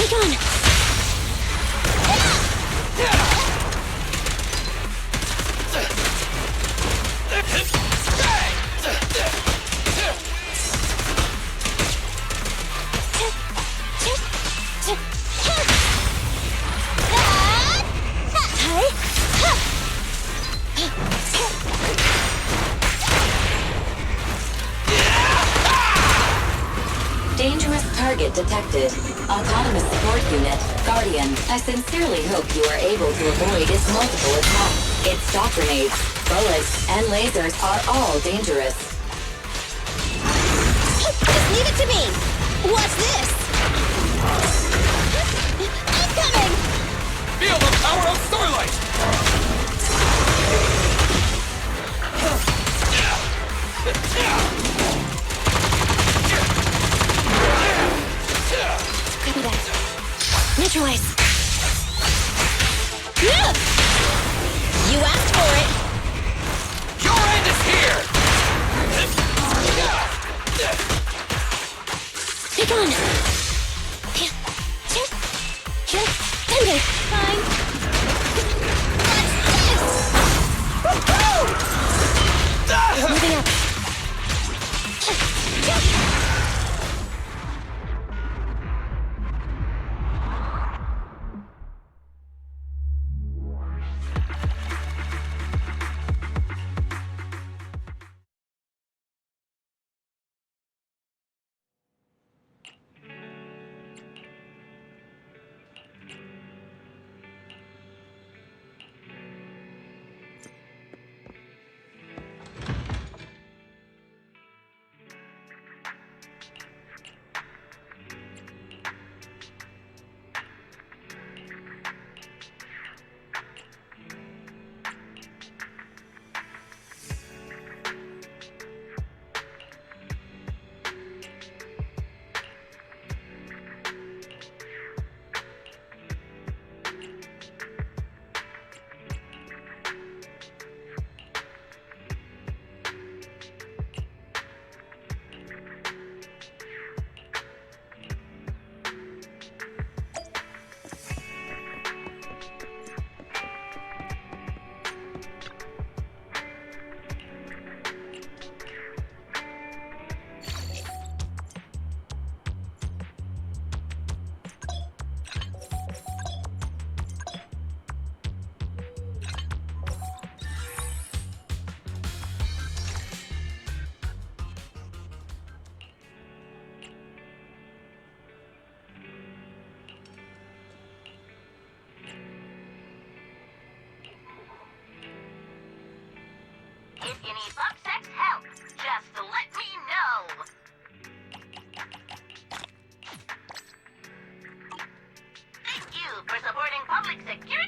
Take on! Dangerous target detected. Autonomous support unit, Guardian. I sincerely hope you are able to avoid its multiple attacks. Its shock grenades, bullets, and lasers are all dangerous. Just leave it to me! Watch this! I'm coming! Feel the power of Starlight! Copy that. Neutralize. You asked for it! Your end is here! Take on! Thunder! Fine. Moving up. If you need bug sex help, just let me know. Thank you for supporting public security.